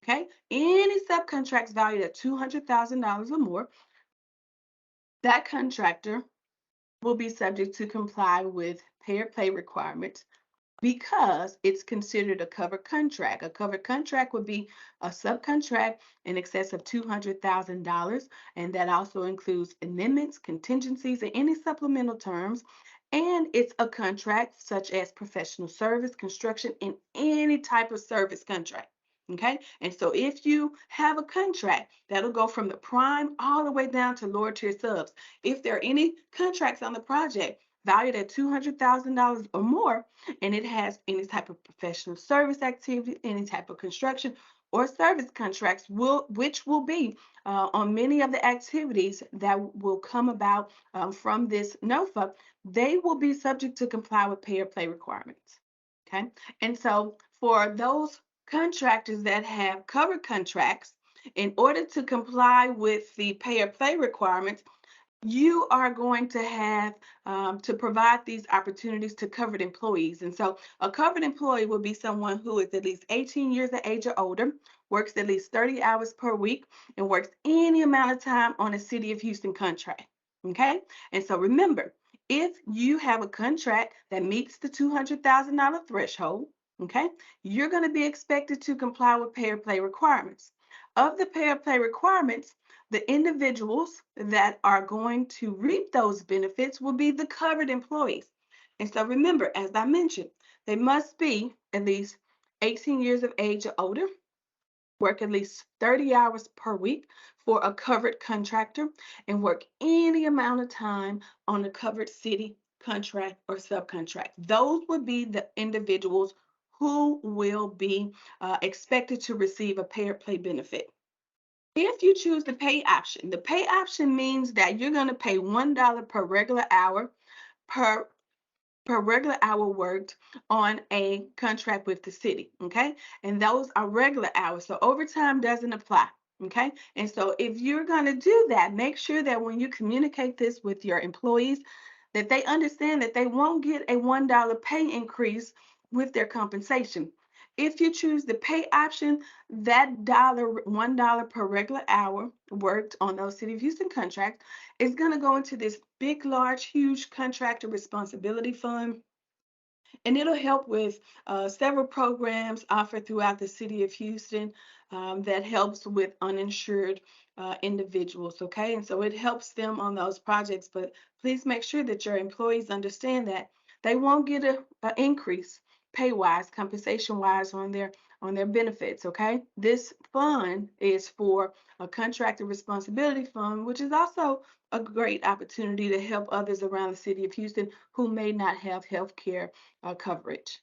okay, any subcontracts valued at $200,000 or more, that contractor will be subject to comply with Pair Play requirements because it's considered a covered contract. A covered contract would be a subcontract in excess of $200,000, and that also includes amendments, contingencies, and any supplemental terms. And it's a contract such as professional service, construction, and any type of service contract. Okay, and so if you have a contract, that'll go from the prime all the way down to lower tier subs. If there are any contracts on the project valued at $200,000 or more, and it has any type of professional service activity, any type of construction or service contracts, which will be on many of the activities that will come about from this NOFA, they will be subject to comply with Pair Play requirements. Okay, and so for those contractors that have covered contracts, in order to comply with the Pair Play requirements, you are going to have to provide these opportunities to covered employees. And so a covered employee will be someone who is at least 18 years of age or older, works at least 30 hours per week, and works any amount of time on a City of Houston contract. Okay? And so remember, if you have a contract that meets the $200,000 threshold, okay, you're going to be expected to comply with Pair Play requirements. Of the Pair Play requirements, the individuals that are going to reap those benefits will be the covered employees. And so remember, as I mentioned, they must be at least 18 years of age or older, work at least 30 hours per week for a covered contractor, and work any amount of time on a covered city contract or subcontract. Those would be the individuals who will be expected to receive a Pair Play benefit. If you choose the pay option means that you're going to pay $1 per regular hour per regular hour worked on a contract with the city, okay? And those are regular hours, so overtime doesn't apply, okay? And so if you're going to do that, make sure that when you communicate this with your employees, that they understand that they won't get a $1 pay increase with their compensation. If you choose the pay option, that $1 per regular hour worked on those City of Houston contracts is going to go into this big, large, huge contractor responsibility fund. And it'll help with several programs offered throughout the City of Houston that helps with uninsured individuals, okay? And so it helps them on those projects, but please make sure that your employees understand that they won't get an increase pay-wise, compensation-wise on their on their benefits, okay? This fund is for a contractor responsibility fund, which is also a great opportunity to help others around the city of Houston who may not have health care coverage.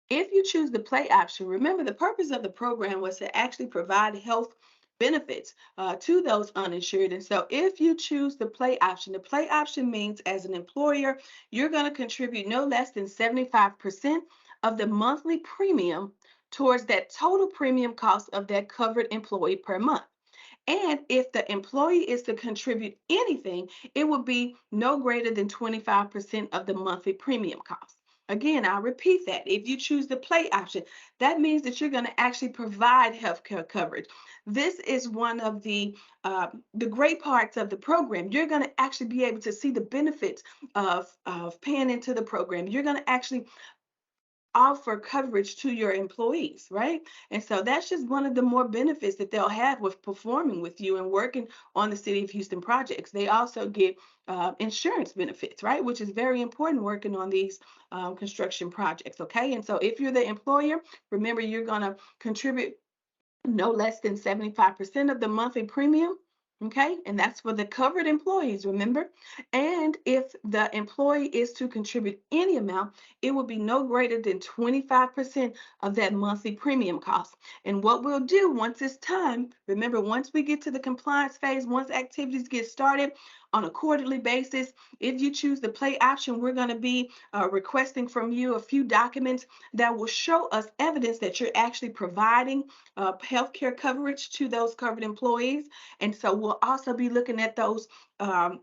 If you choose the play option, remember the purpose of the program was to actually provide health benefits to those uninsured. And so if you choose the play option means as an employer, you're going to contribute no less than 75% of the monthly premium towards that total premium cost of that covered employee per month. And if the employee is to contribute anything, it would be no greater than 25% of the monthly premium cost. Again, I'll repeat that. If you choose the play option, that means that you're going to actually provide healthcare coverage. This is one of the great parts of the program. You're going to actually be able to see the benefits of paying into the program. You're going to actually offer coverage to your employees, right? And so that's just one of the more benefits that they'll have with performing with you and working on the City of Houston projects. They also get insurance benefits, right? Which is very important working on these construction projects, okay? And so if you're the employer, remember you're going to contribute no less than 75% of the monthly premium. Okay, and that's for the covered employees, remember? And if the employee is to contribute any amount, it will be no greater than 25% of that monthly premium cost. And what we'll do once it's time, remember, once we get to the compliance phase, once activities get started on a quarterly basis, if you choose the play option, we're going to be requesting from you a few documents that will show us evidence that you're actually providing healthcare coverage to those covered employees. And so we'll also be looking at those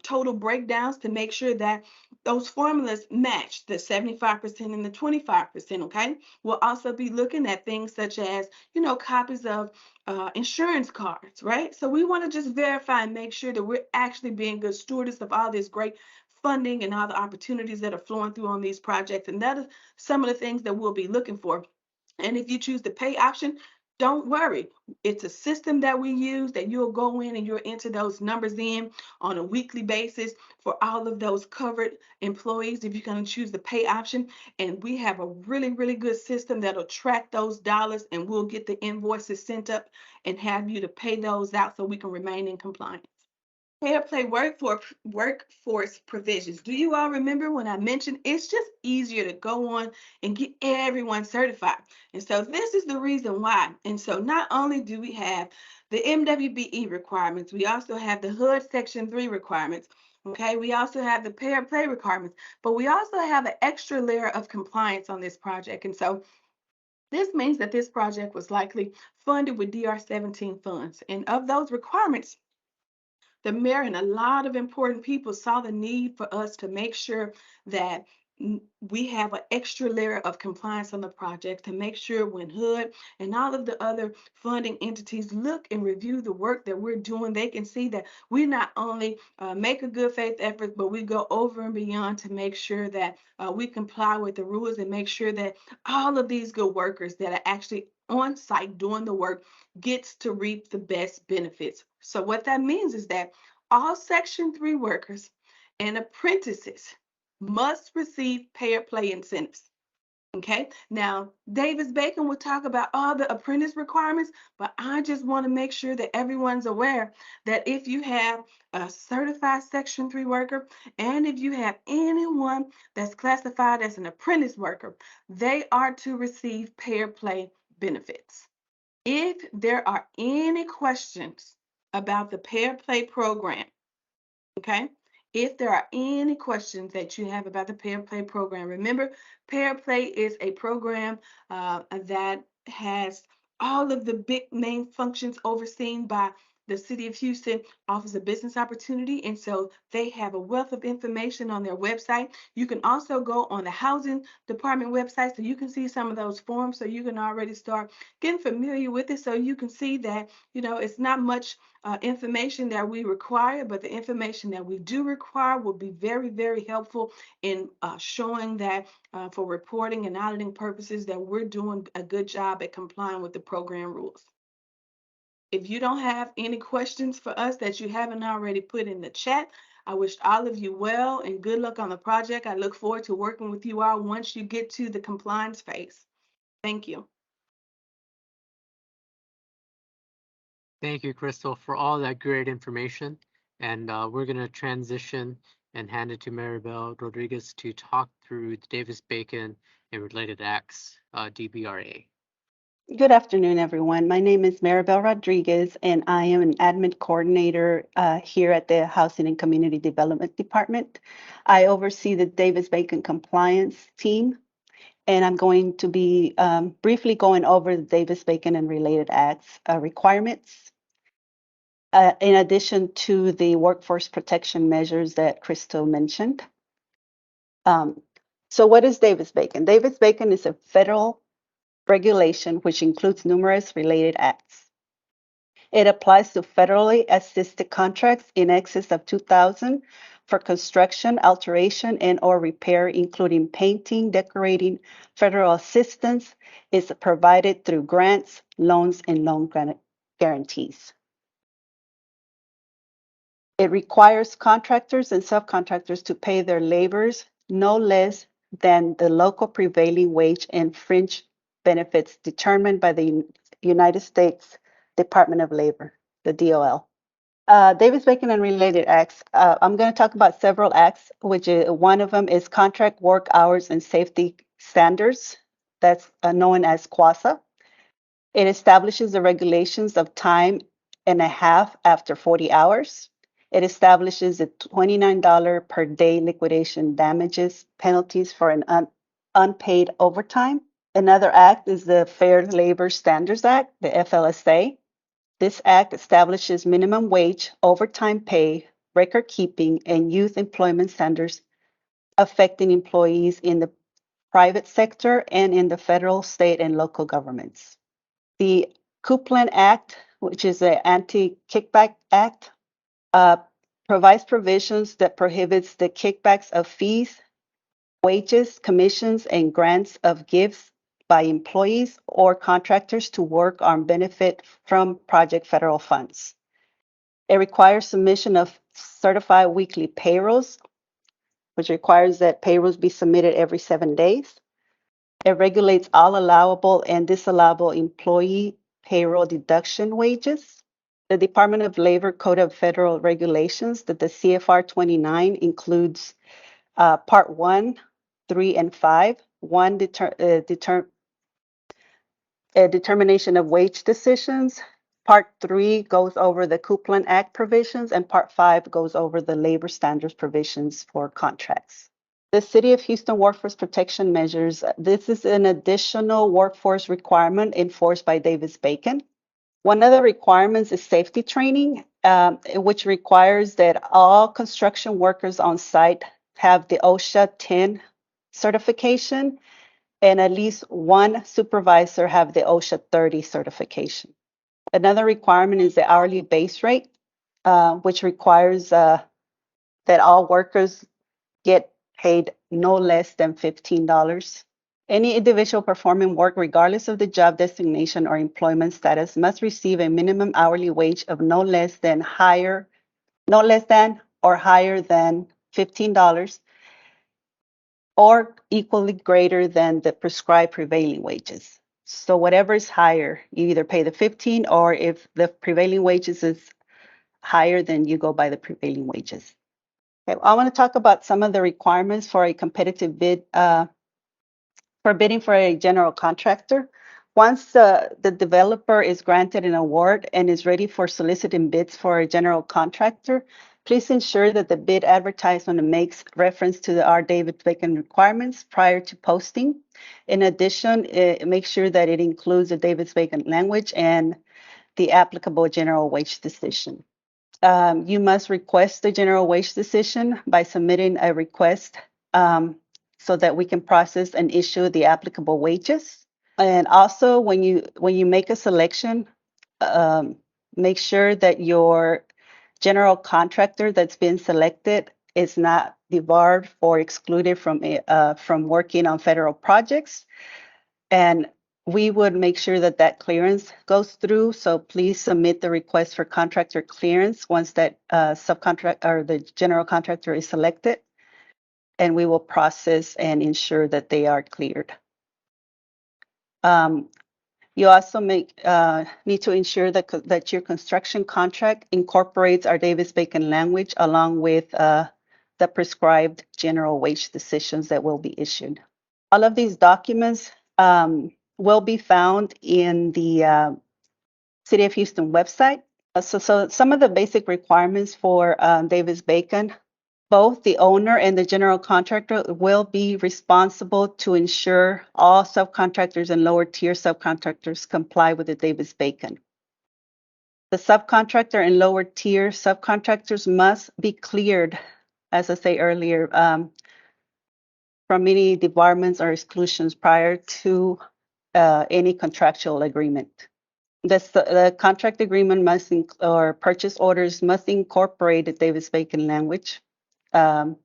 total breakdowns to make sure that those formulas match the 75% and the 25%, okay? We'll also be looking at things such as, copies of insurance cards, right? So we want to just verify and make sure that we're actually being good stewards of all this great funding and all the opportunities that are flowing through on these projects. And that is some of the things that we'll be looking for. And if you choose the pay option, don't worry. It's a system that we use that you'll go in and you'll enter those numbers in on a weekly basis for all of those covered employees if you're going to choose the pay option. And we have a really, really good system that'll track those dollars, and we'll get the invoices sent up and have you to pay those out so we can remain in compliance. Fair play workforce provisions. Do you all remember when I mentioned it's just easier to go on and get everyone certified? And so this is the reason why. And so not only do we have the MWBE requirements, we also have the HUD Section 3 requirements. Okay, we also have the fair play requirements, but we also have an extra layer of compliance on this project. And so this means that this project was likely funded with DR-17 funds. And of those requirements, the mayor and a lot of important people saw the need for us to make sure that we have an extra layer of compliance on the project to make sure when HUD and all of the other funding entities look and review the work that we're doing, they can see that we not only make a good faith effort, but we go over and beyond to make sure that we comply with the rules and make sure that all of these good workers that are actually on site doing the work gets to reap the best benefits. So what that means is that all Section 3 workers and apprentices must receive pay or play incentives. Okay, now Davis-Bacon will talk about all the apprentice requirements, but I just want to make sure that everyone's aware that if you have a certified Section 3 worker and if you have anyone that's classified as an apprentice worker, they are to receive pay or play benefits. If there are any questions about the pay or play program, okay, if there are any questions that you have about the pay or play program, remember, pay or play is a program that has all of the big main functions overseen by the City of Houston Office of Business Opportunity. And so they have a wealth of information on their website. You can also go on the Housing Department website so you can see some of those forms so you can already start getting familiar with it so you can see that, it's not much information that we require, but the information that we do require will be very, very helpful in showing that for reporting and auditing purposes that we're doing a good job at complying with the program rules. If you don't have any questions for us that you haven't already put in the chat, I wish all of you well and good luck on the project. I look forward to working with you all once you get to the compliance phase. Thank you. Thank you, Crystal, for all that great information. And we're going to transition and hand it to Maribel Rodriguez to talk through the Davis-Bacon and related acts, DBRA. Good afternoon, everyone. My name is Maribel Rodriguez, and I am an admin coordinator here at the Housing and Community Development Department. I oversee the Davis-Bacon compliance team, and I'm going to be briefly going over the Davis-Bacon and related acts requirements, in addition to the workforce protection measures that Crystal mentioned. So what is Davis-Bacon? Davis-Bacon is a federal regulation which includes numerous related acts. It applies to federally assisted contracts in excess of $2,000 for construction, alteration, and/or repair, including painting, decorating. Federal assistance is provided through grants, loans, and loan guarantees. It requires contractors and subcontractors to pay their laborers no less than the local prevailing wage and fringe benefits determined by the United States Department of Labor, the DOL. Davis-Bacon and related acts. I'm going to talk about several acts, which one of them is Contract Work Hours and Safety Standards, that's known as QASA. It establishes the regulations of time and a half after 40 hours. It establishes a $29 per day liquidation damages penalties for an unpaid overtime. Another act is the Fair Labor Standards Act, the FLSA. This act establishes minimum wage, overtime pay, record keeping, and youth employment standards affecting employees in the private sector and in the federal, state, and local governments. The Coupland Act, which is an anti-kickback act, provides provisions that prohibits the kickbacks of fees, wages, commissions, and grants of gifts by employees or contractors to work on benefit from project federal funds. It requires submission of certified weekly payrolls, which requires that payrolls be submitted every 7 days. It regulates all allowable and disallowable employee payroll deduction wages. The Department of Labor Code of Federal Regulations, that the CFR 29 includes Part 1, 3, and 5. One, determination of wage decisions. Part 3 goes over the Coupland Act provisions, and Part 5 goes over the labor standards provisions for contracts. The City of Houston Workforce Protection Measures. This is an additional workforce requirement enforced by Davis-Bacon. One of the requirements is safety training, which requires that all construction workers on site have the OSHA 10 certification, and at least one supervisor have the OSHA 30 certification. Another requirement is the hourly base rate, which requires that all workers get paid no less than $15. Any individual performing work, regardless of the job designation or employment status, must receive a minimum hourly wage of no less than or higher than $15, or equally greater than the prescribed prevailing wages. So whatever is higher, you either pay the 15, or if the prevailing wages is higher, then you go by the prevailing wages. Okay, I want to talk about some of the requirements for a competitive bid, for bidding for a general contractor. Once the developer is granted an award and is ready for soliciting bids for a general contractor, please ensure that the bid advertisement makes reference to our Davis-Bacon requirements prior to posting. In addition, make sure that it includes the Davis-Bacon language and the applicable general wage decision. You must request the general wage decision by submitting a request so that we can process and issue the applicable wages. And also, when you make a selection, make sure that your general contractor that's been selected is not debarred or excluded from working on federal projects. And we would make sure that that clearance goes through. So please submit the request for contractor clearance once that subcontract or the general contractor is selected, and we will process and ensure that they are cleared. You also need to ensure that your construction contract incorporates our Davis-Bacon language along with the prescribed general wage decisions that will be issued. All of these documents will be found in the City of Houston website. So some of the basic requirements for Davis-Bacon, both the owner and the general contractor will be responsible to ensure all subcontractors and lower tier subcontractors comply with the Davis-Bacon. The subcontractor and lower tier subcontractors must be cleared, as I say earlier, from any debarments or exclusions prior to any contractual agreement. The contract agreement or purchase orders must incorporate the Davis-Bacon language, the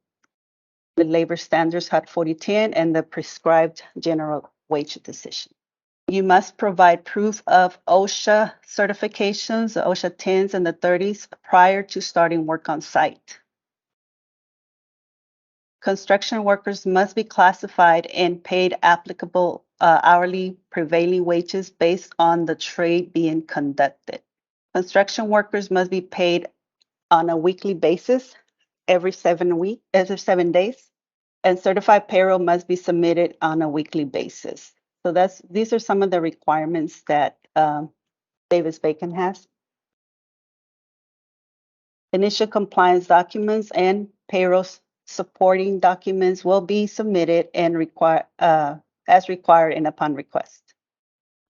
labor standards HUD 4010, and the prescribed general wage decision. You must provide proof of OSHA certifications, the OSHA 10s and the 30s, prior to starting work on site. Construction workers must be classified and paid applicable hourly prevailing wages based on the trade being conducted. Construction workers must be paid on a weekly basis every 7 days, and certified payroll must be submitted on a weekly basis. So these are some of the requirements that Davis-Bacon has. Initial compliance documents and payroll supporting documents will be submitted and as required and upon request.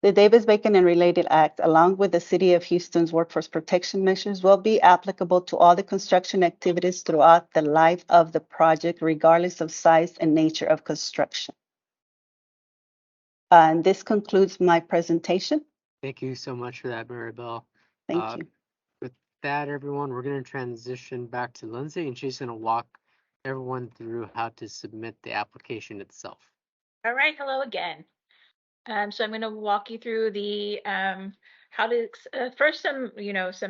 The Davis-Bacon and Related Act, along with the City of Houston's workforce protection measures, will be applicable to all the construction activities throughout the life of the project, regardless of size and nature of construction. And this concludes my presentation. Thank you so much for that, Maribel. Thank you. With that, everyone, we're going to transition back to Lindsay, and she's going to walk everyone through how to submit the application itself. All right, hello again. So I'm going to walk you through the how to first some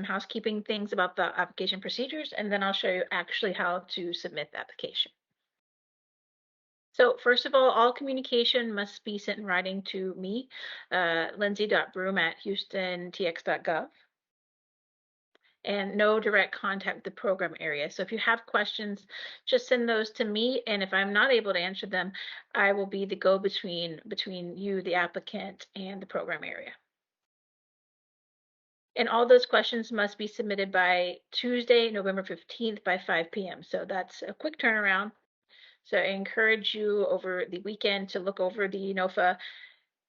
housekeeping things about the application procedures, and then I'll show you actually how to submit the application. So first of all communication must be sent in writing to me, lindsay.broom@houstontx.gov. And no direct contact with the program area. So if you have questions, just send those to me. And if I'm not able to answer them, I will be the go-between between you, the applicant, and the program area. And all those questions must be submitted by Tuesday, November 15th by 5 p.m. So that's a quick turnaround. So I encourage you over the weekend to look over the NOFA,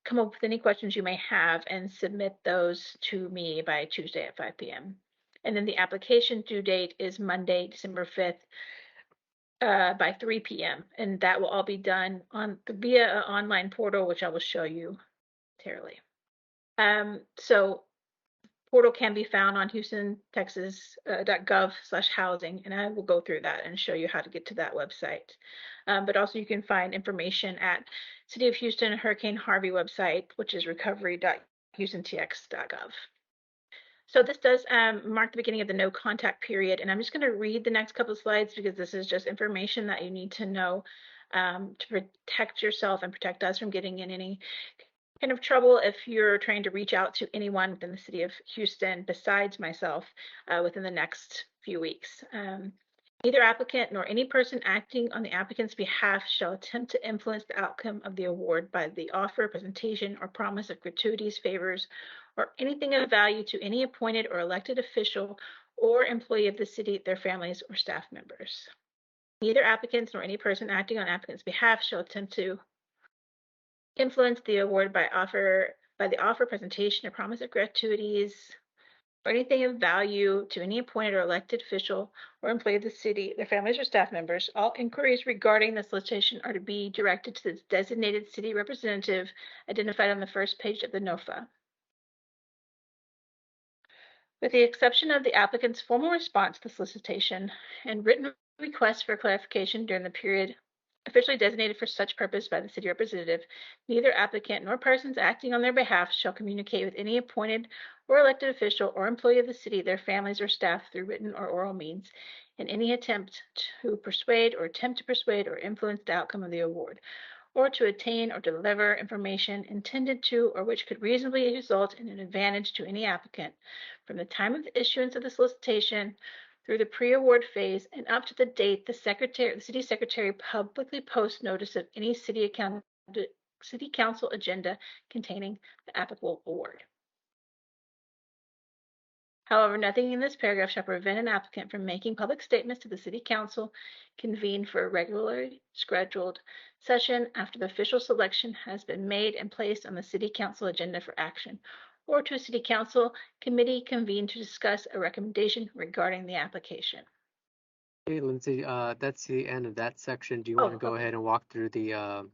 come up with any questions you may have, and submit those to me by Tuesday at 5 p.m. And then the application due date is Monday, December 5th by 3 p.m. And that will all be done via an online portal, which I will show you momentarily. So portal can be found on HoustonTexas.gov/housing, and I will go through that and show you how to get to that website. But also you can find information at City of Houston Hurricane Harvey website, which is recovery.houstontx.gov. So this does mark the beginning of the no contact period, and I'm just going to read the next couple of slides because this is just information that you need to know to protect yourself and protect us from getting in any kind of trouble if you're trying to reach out to anyone within the City of Houston besides myself within the next few weeks. Neither applicant nor any person acting on the applicant's behalf shall attempt to influence the outcome of the award by the offer, presentation, or promise of gratuities, favors, or anything of value to any appointed or elected official or employee of the city, their families, or staff members. Neither applicants nor any person acting on applicant's behalf shall attempt to influence the award by the offer, presentation, or promise of gratuities, or anything of value to any appointed or elected official or employee of the city, their families, or staff members. All inquiries regarding the solicitation are to be directed to the designated city representative identified on the first page of the NOFA. With the exception of the applicant's formal response to the solicitation and written request for clarification during the period officially designated for such purpose by the city representative, neither applicant nor persons acting on their behalf shall communicate with any appointed or elected official or employee of the city, their families, or staff through written or oral means in any attempt to persuade or influence the outcome of the award, or to attain or deliver information intended to or which could reasonably result in an advantage to any applicant from the time of the issuance of the solicitation through the pre-award phase and up to the date the city secretary publicly posts notice of any city council agenda containing the applicable award. However, nothing in this paragraph shall prevent an applicant from making public statements to the City Council convened for a regularly scheduled session after the official selection has been made and placed on the City Council agenda for action, or to a City Council committee convened to discuss a recommendation regarding the application. Hey, Lindsay, that's the end of that section. Do you want to go ahead and walk through the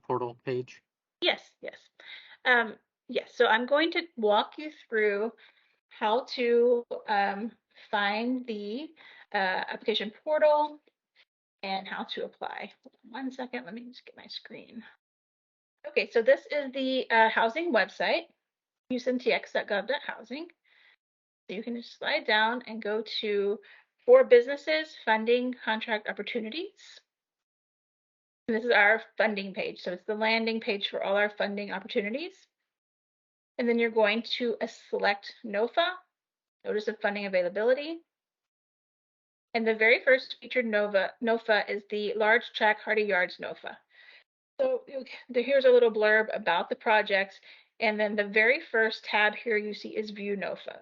portal page? Yes. Yes, so I'm going to walk you through how to find the application portal and how to apply. Hold on 1 second, let me just get my screen. Okay, so this is the housing website, houston.tx.gov.housing. So you can just slide down and go to For Businesses, Funding, Contract Opportunities. And this is our funding page. So it's the landing page for all our funding opportunities. And then you're going to select NOFA, Notice of Funding Availability. And the very first featured NOFA is the Large Tract Hardy Yards NOFA. So here's a little blurb about the projects. And then the very first tab here you see is View NOFA,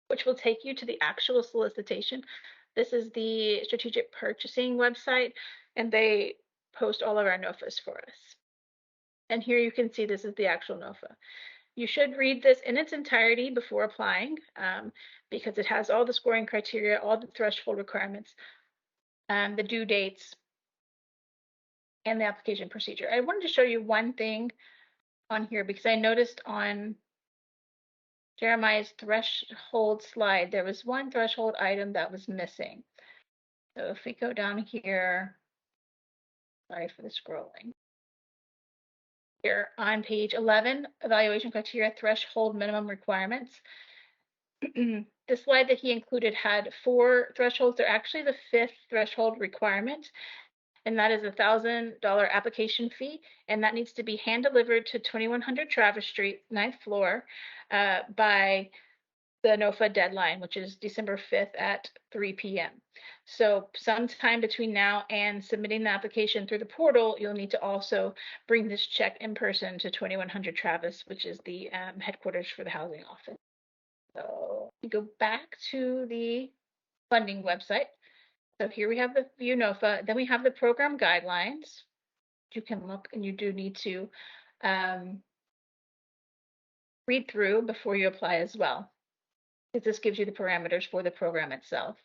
which will take you to the actual solicitation. This is the strategic purchasing website, and they post all of our NOFAs for us. And here you can see this is the actual NOFA. You should read this in its entirety before applying because it has all the scoring criteria, all the threshold requirements, the due dates, and the application procedure. I wanted to show you one thing on here because I noticed on Jeremiah's threshold slide, there was one threshold item that was missing. So if we go down here, sorry for the scrolling. Here on page 11, evaluation criteria, threshold minimum requirements. The slide that he included had 4 thresholds. They're actually the 5th threshold requirement, and that is a $1,000 application fee, and that needs to be hand delivered to 2100 Travis Street, 9th floor, by the NOFA deadline, which is December 5th at 3 p.m. So sometime between now and submitting the application through the portal, you'll need to also bring this check in person to 2100 Travis, which is the headquarters for the housing office. So you go back to the funding website. So here we have the View NOFA. Then we have the program guidelines. You can look, and you do need to read through before you apply as well, because this gives you the parameters for the program itself.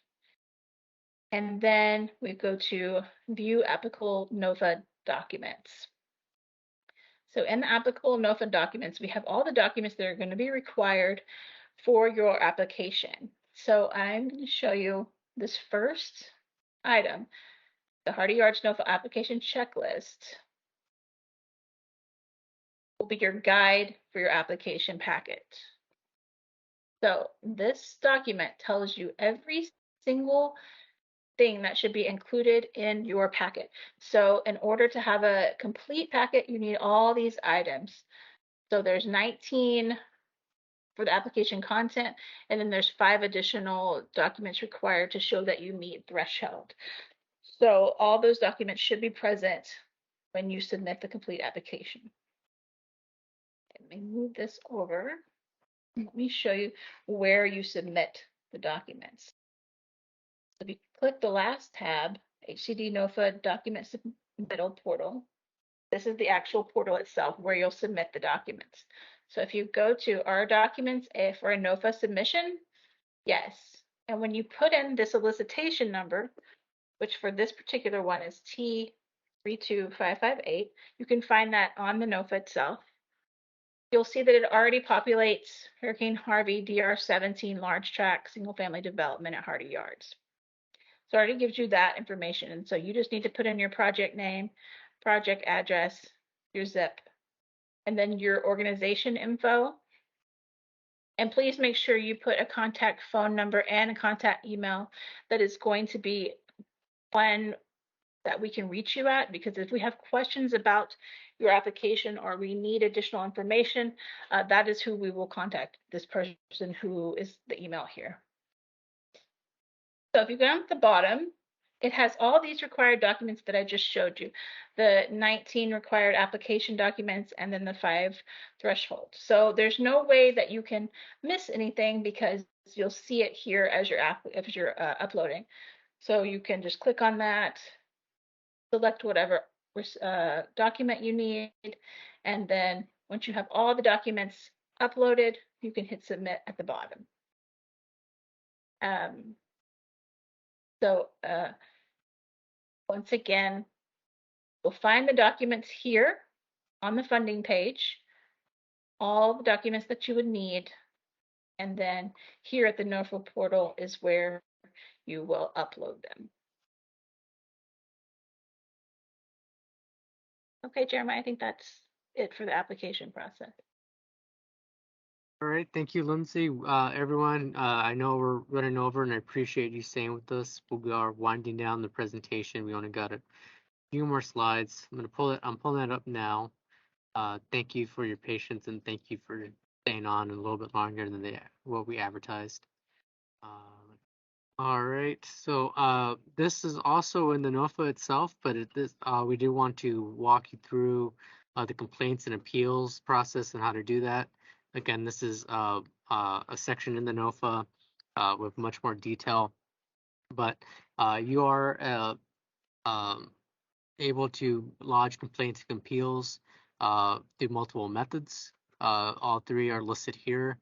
And then we go to View Applicable NOFA Documents. So in the applicable NOFA documents, we have all the documents that are going to be required for your application. So I'm going to show you this first item, the Hardy Yards NOFA application checklist will be your guide for your application packet. So this document tells you every single thing that should be included in your packet. So in order to have a complete packet, you need all these items. So there's 19 for the application content, and then there's 5 additional documents required to show that you meet threshold. So all those documents should be present when you submit the complete application. Let me move this over. Let me show you where you submit the documents. So if you click the last tab, HCD NOFA Document Submittal Portal, this is the actual portal itself where you'll submit the documents. So if you go to Our Documents for a NOFA submission, yes. And when you put in the solicitation number, which for this particular one is T32558, you can find that on the NOFA itself. You'll see that it already populates Hurricane Harvey DR17 large tract single family development at Hardy Yards. So it already gives you that information. And so you just need to put in your project name, project address, your zip, and then your organization info. And please make sure you put a contact phone number and a contact email that is going to be on that we can reach you at, because if we have questions about your application or we need additional information, that is who we will contact, this person who is the email here. So if you go down at the bottom, it has all these required documents that I just showed you, the 19 required application documents and then the 5 thresholds. So there's no way that you can miss anything because you'll see it here as you're uploading. So you can just click on that, select whatever document you need, and then once you have all the documents uploaded, you can hit submit at the bottom. So once again, you'll find the documents here on the funding page, all the documents that you would need, and then here at the NOFA portal is where you will upload them. Okay, Jeremiah, I think that's it for the application process. All right, thank you, Lindsay. Everyone, I know we're running over, and I appreciate you staying with us. We are winding down the presentation. We only got a few more slides. I'm pulling that up now. Thank you for your patience, and thank you for staying on a little bit longer than what we advertised. All right, so this is also in the NOFA itself, but we do want to walk you through the complaints and appeals process and how to do that. Again, this is a section in the NOFA with much more detail, but you are able to lodge complaints and appeals through multiple methods. All 3 are listed here.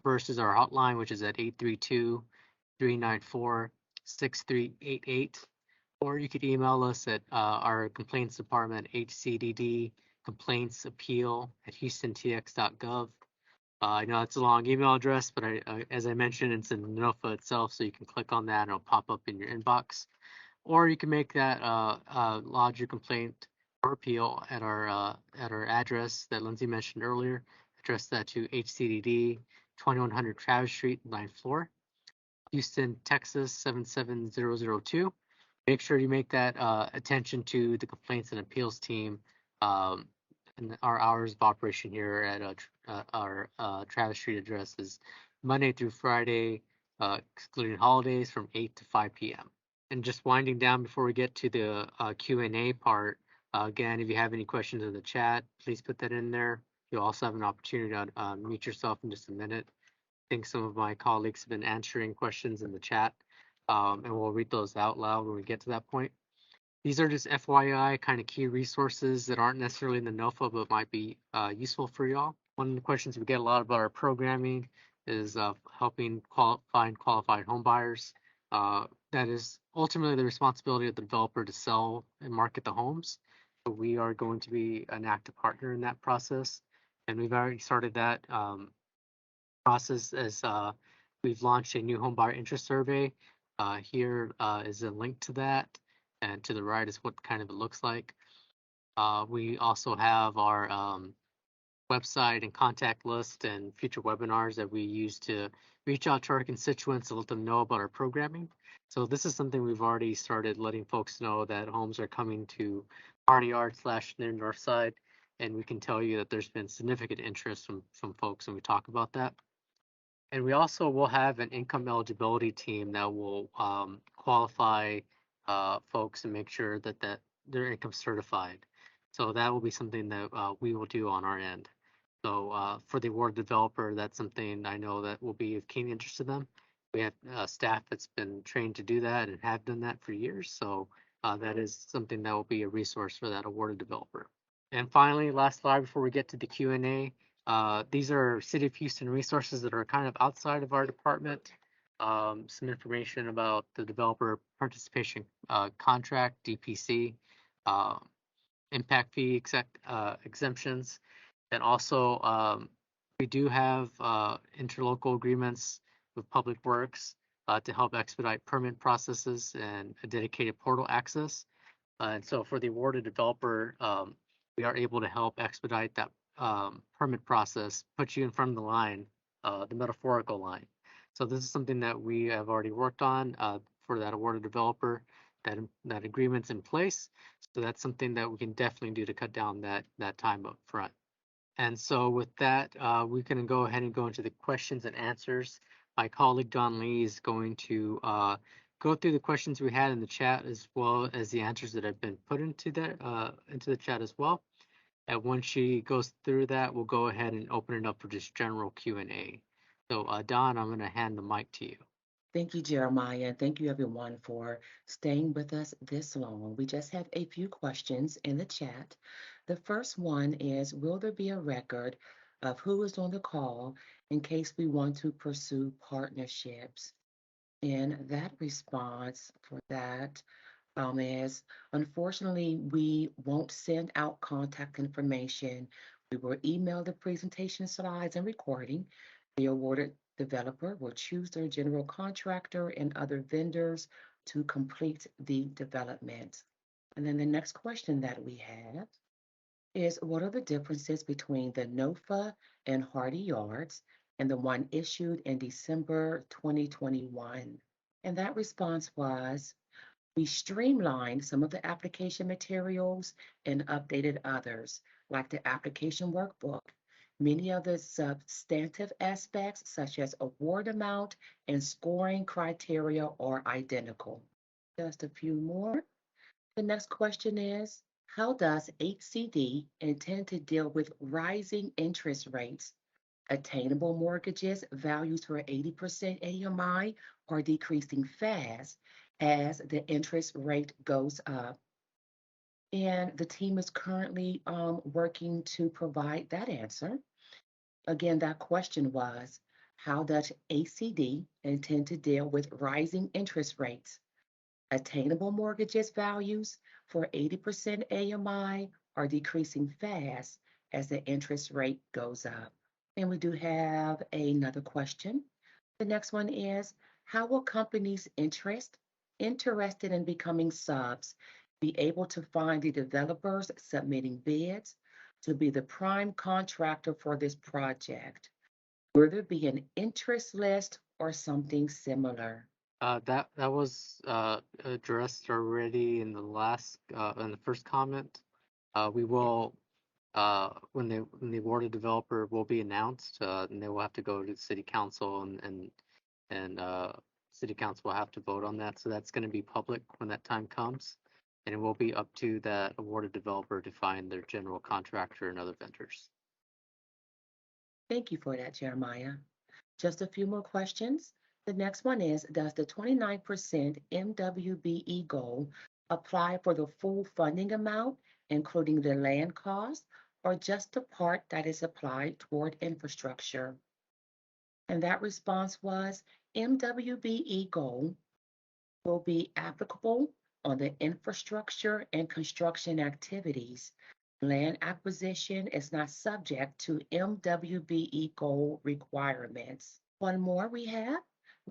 First is our hotline, which is at 832-394-6388, or you could email us at our complaints department, hcdd-complaints-appeal@houstontx.gov. I know it's a long email address, but as I mentioned, it's in NOFA itself, so you can click on that and it'll pop up in your inbox. Or you can make that lodge your complaint or appeal at our address that Lindsay mentioned earlier. Address that to HCDD 2100 Travis Street, 9th floor, Houston, Texas 77002. Make sure you make that attention to the complaints and appeals team. And our hours of operation here at our Travis Street address is Monday through Friday, excluding holidays, from 8 to 5 p.m. And just winding down before we get to the Q&A part, again, if you have any questions in the chat, please put that in there. You'll also have an opportunity to mute yourself in just a minute. I think some of my colleagues have been answering questions in the chat, and we'll read those out loud when we get to that point. These are just FYI kind of key resources that aren't necessarily in the NOFA, but might be useful for y'all. One of the questions we get a lot about our programming is helping find qualified home buyers. That is ultimately the responsibility of the developer to sell and market the homes. So we are going to be an active partner in that process. And we've already started that process as we've launched a new home buyer interest survey. Here is a link to that. And to the right is what kind of it looks like. We also have our website and contact list and future webinars that we use to reach out to our constituents to let them know about our programming. So this is something we've already started letting folks know, that homes are coming to Hardy Yard / near Northside, and we can tell you that there's been significant interest from folks when we talk about that. And we also will have an income eligibility team that will qualify folks and make sure that they're income certified. So that will be something that we will do on our end. So for the award developer, that's something I know that will be of keen interest to them. We have staff that's been trained to do that and have done that for years. So that is something that will be a resource for that awarded developer. And finally, last slide before we get to the Q&A. These are City of Houston resources that are kind of outside of our department. Some information about the developer participation contract, DPC, impact fee exemptions, and also we do have interlocal agreements with Public Works to help expedite permit processes and a dedicated portal access. And so for the awarded developer, we are able to help expedite that permit process, put you in front of the line, the metaphorical line. So this is something that we have already worked on for that awarded developer. that agreement's in place. So that's something that we can definitely do to cut down that time up front. And so with that, we can go ahead and go into the questions and answers. My colleague Don Lee is going to go through the questions we had in the chat as well as the answers that have been put into the chat as well. And once she goes through that, we'll go ahead and open it up for just general Q&A. So Don, I'm going to hand the mic to you. Thank you, Jeremiah, and thank you everyone for staying with us this long. We just have a few questions in the chat. The first one is, will there be a record of who is on the call in case we want to pursue partnerships? And that response for that is, unfortunately, we won't send out contact information. We will email the presentation slides and recording. The awarded developer will choose their general contractor and other vendors to complete the development. And then the next question that we have is, what are the differences between the NOFA and Hardy Yards and the one issued in December 2021? And that response was, we streamlined some of the application materials and updated others, like the application workbook. Many of the substantive aspects, such as award amount and scoring criteria, are identical. Just a few more. The next question is, how does HCD intend to deal with rising interest rates? Attainable mortgages values for 80% AMI are decreasing fast as the interest rate goes up. And the team is currently working to provide that answer. Again, that question was, how does ACD intend to deal with rising interest rates? Attainable mortgages values for 80% AMI are decreasing fast as the interest rate goes up. And we do have another question. The next one is, how will companies interested in becoming subs be able to find the developers submitting bids to be the prime contractor for this project? Will there be an interest list or something similar? That was addressed already in the first comment. We will when the awarded developer will be announced, and they will have to go to the city council and city council will have to vote on that. So that's going to be public when that time comes, and it will be up to that awarded developer to find their general contractor and other vendors. Thank you for that, Jeremiah. Just a few more questions. The next one is, does the 29% MWBE goal apply for the full funding amount, including the land cost, or just the part that is applied toward infrastructure? And that response was, MWBE goal will be applicable on the infrastructure and construction activities. Land acquisition is not subject to MWBE goal requirements. One more we have,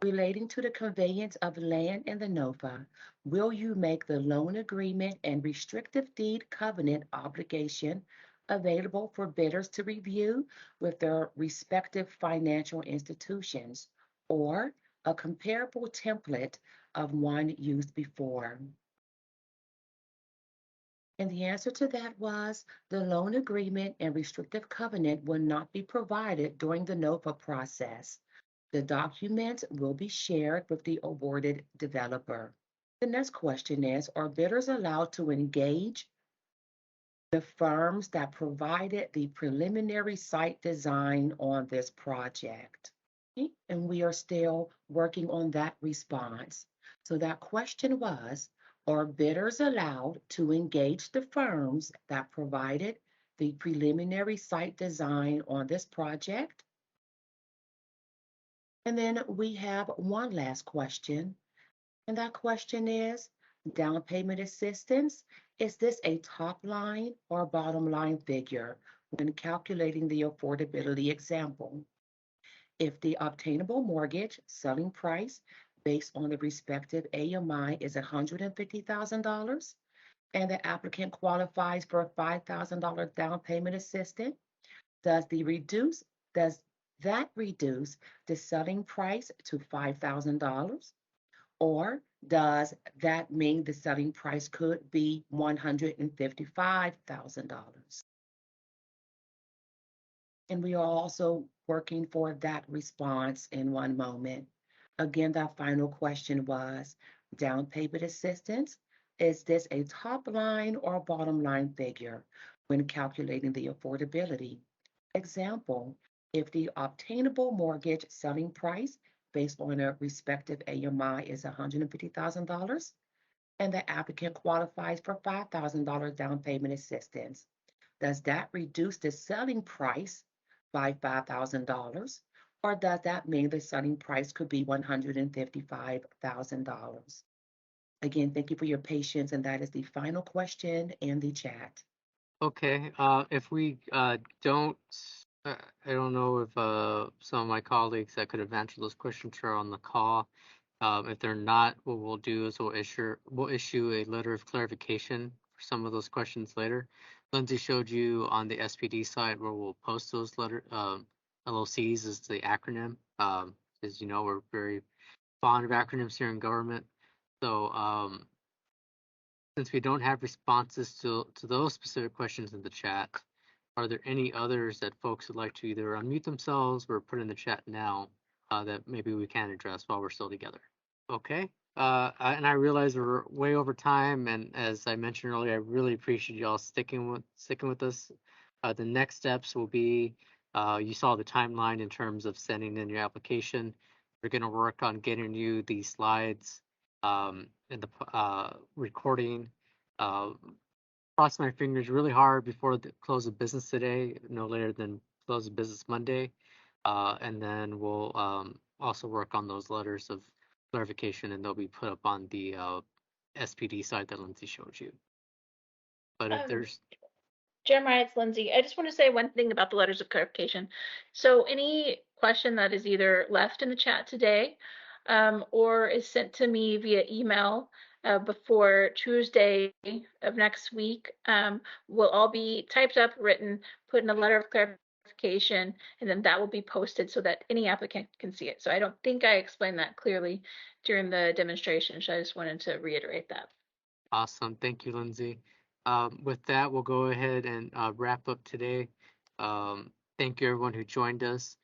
relating to the conveyance of land in the NOFA, will you make the loan agreement and restrictive deed covenant obligation available for bidders to review with their respective financial institutions, or a comparable template of one used before? And the answer to that was, the loan agreement and restrictive covenant will not be provided during the NOFA process. The documents will be shared with the awarded developer. The next question is, are bidders allowed to engage the firms that provided the preliminary site design on this project? And we are still working on that response. So that question was, are bidders allowed to engage the firms that provided the preliminary site design on this project? And then we have one last question, and that question is, down payment assistance, is this a top line or bottom line figure when calculating the affordability example? If the obtainable mortgage selling price based on the respective AMI is $150,000 and the applicant qualifies for a $5,000 down payment assistance, does that reduce the selling price to $5,000? Or does that mean the selling price could be $155,000? And we are also working for that response in one moment. Again, that final question was down payment assistance. Is this a top line or bottom line figure when calculating the affordability? Example, if the obtainable mortgage selling price based on a respective AMI is $150,000 and the applicant qualifies for $5,000 down payment assistance, does that reduce the selling price by $5,000? Or does that mean the selling price could be $155,000? Again, thank you for your patience, and that is the final question in the chat. Okay, if we don't, I don't know if some of my colleagues that could have answered those questions are on the call. If they're not, what we'll do is we'll issue a letter of clarification for some of those questions later. Lindsay showed you on the SPD side where we'll post those LOCs is the acronym. As you know, we're very fond of acronyms here in government. So since we don't have responses to those specific questions in the chat, are there any others that folks would like to either unmute themselves or put in the chat now that maybe we can address while we're still together? Okay. And I realize we're way over time, and as I mentioned earlier, I really appreciate y'all sticking with us. The next steps will be, you saw the timeline in terms of sending in your application. We're going to work on getting you these slides and the recording. Cross my fingers really hard before the close of business today, no later than close of business Monday. And then we'll also work on those letters of clarification, and they'll be put up on the SPD side that Lindsay showed you. But if there's Jeremiah, it's Lindsay. I just want to say one thing about the letters of clarification. So any question that is either left in the chat today or is sent to me via email before Tuesday of next week will all be typed up, written, put in a letter of clarification, and then that will be posted so that any applicant can see it. So I don't think I explained that clearly during the demonstration, so I just wanted to reiterate that. awesome. Thank you, Lindsay. With that, we'll go ahead and wrap up today. Thank you, everyone who joined us.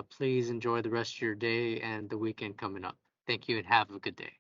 Please enjoy the rest of your day and the weekend coming up. Thank you and have a good day.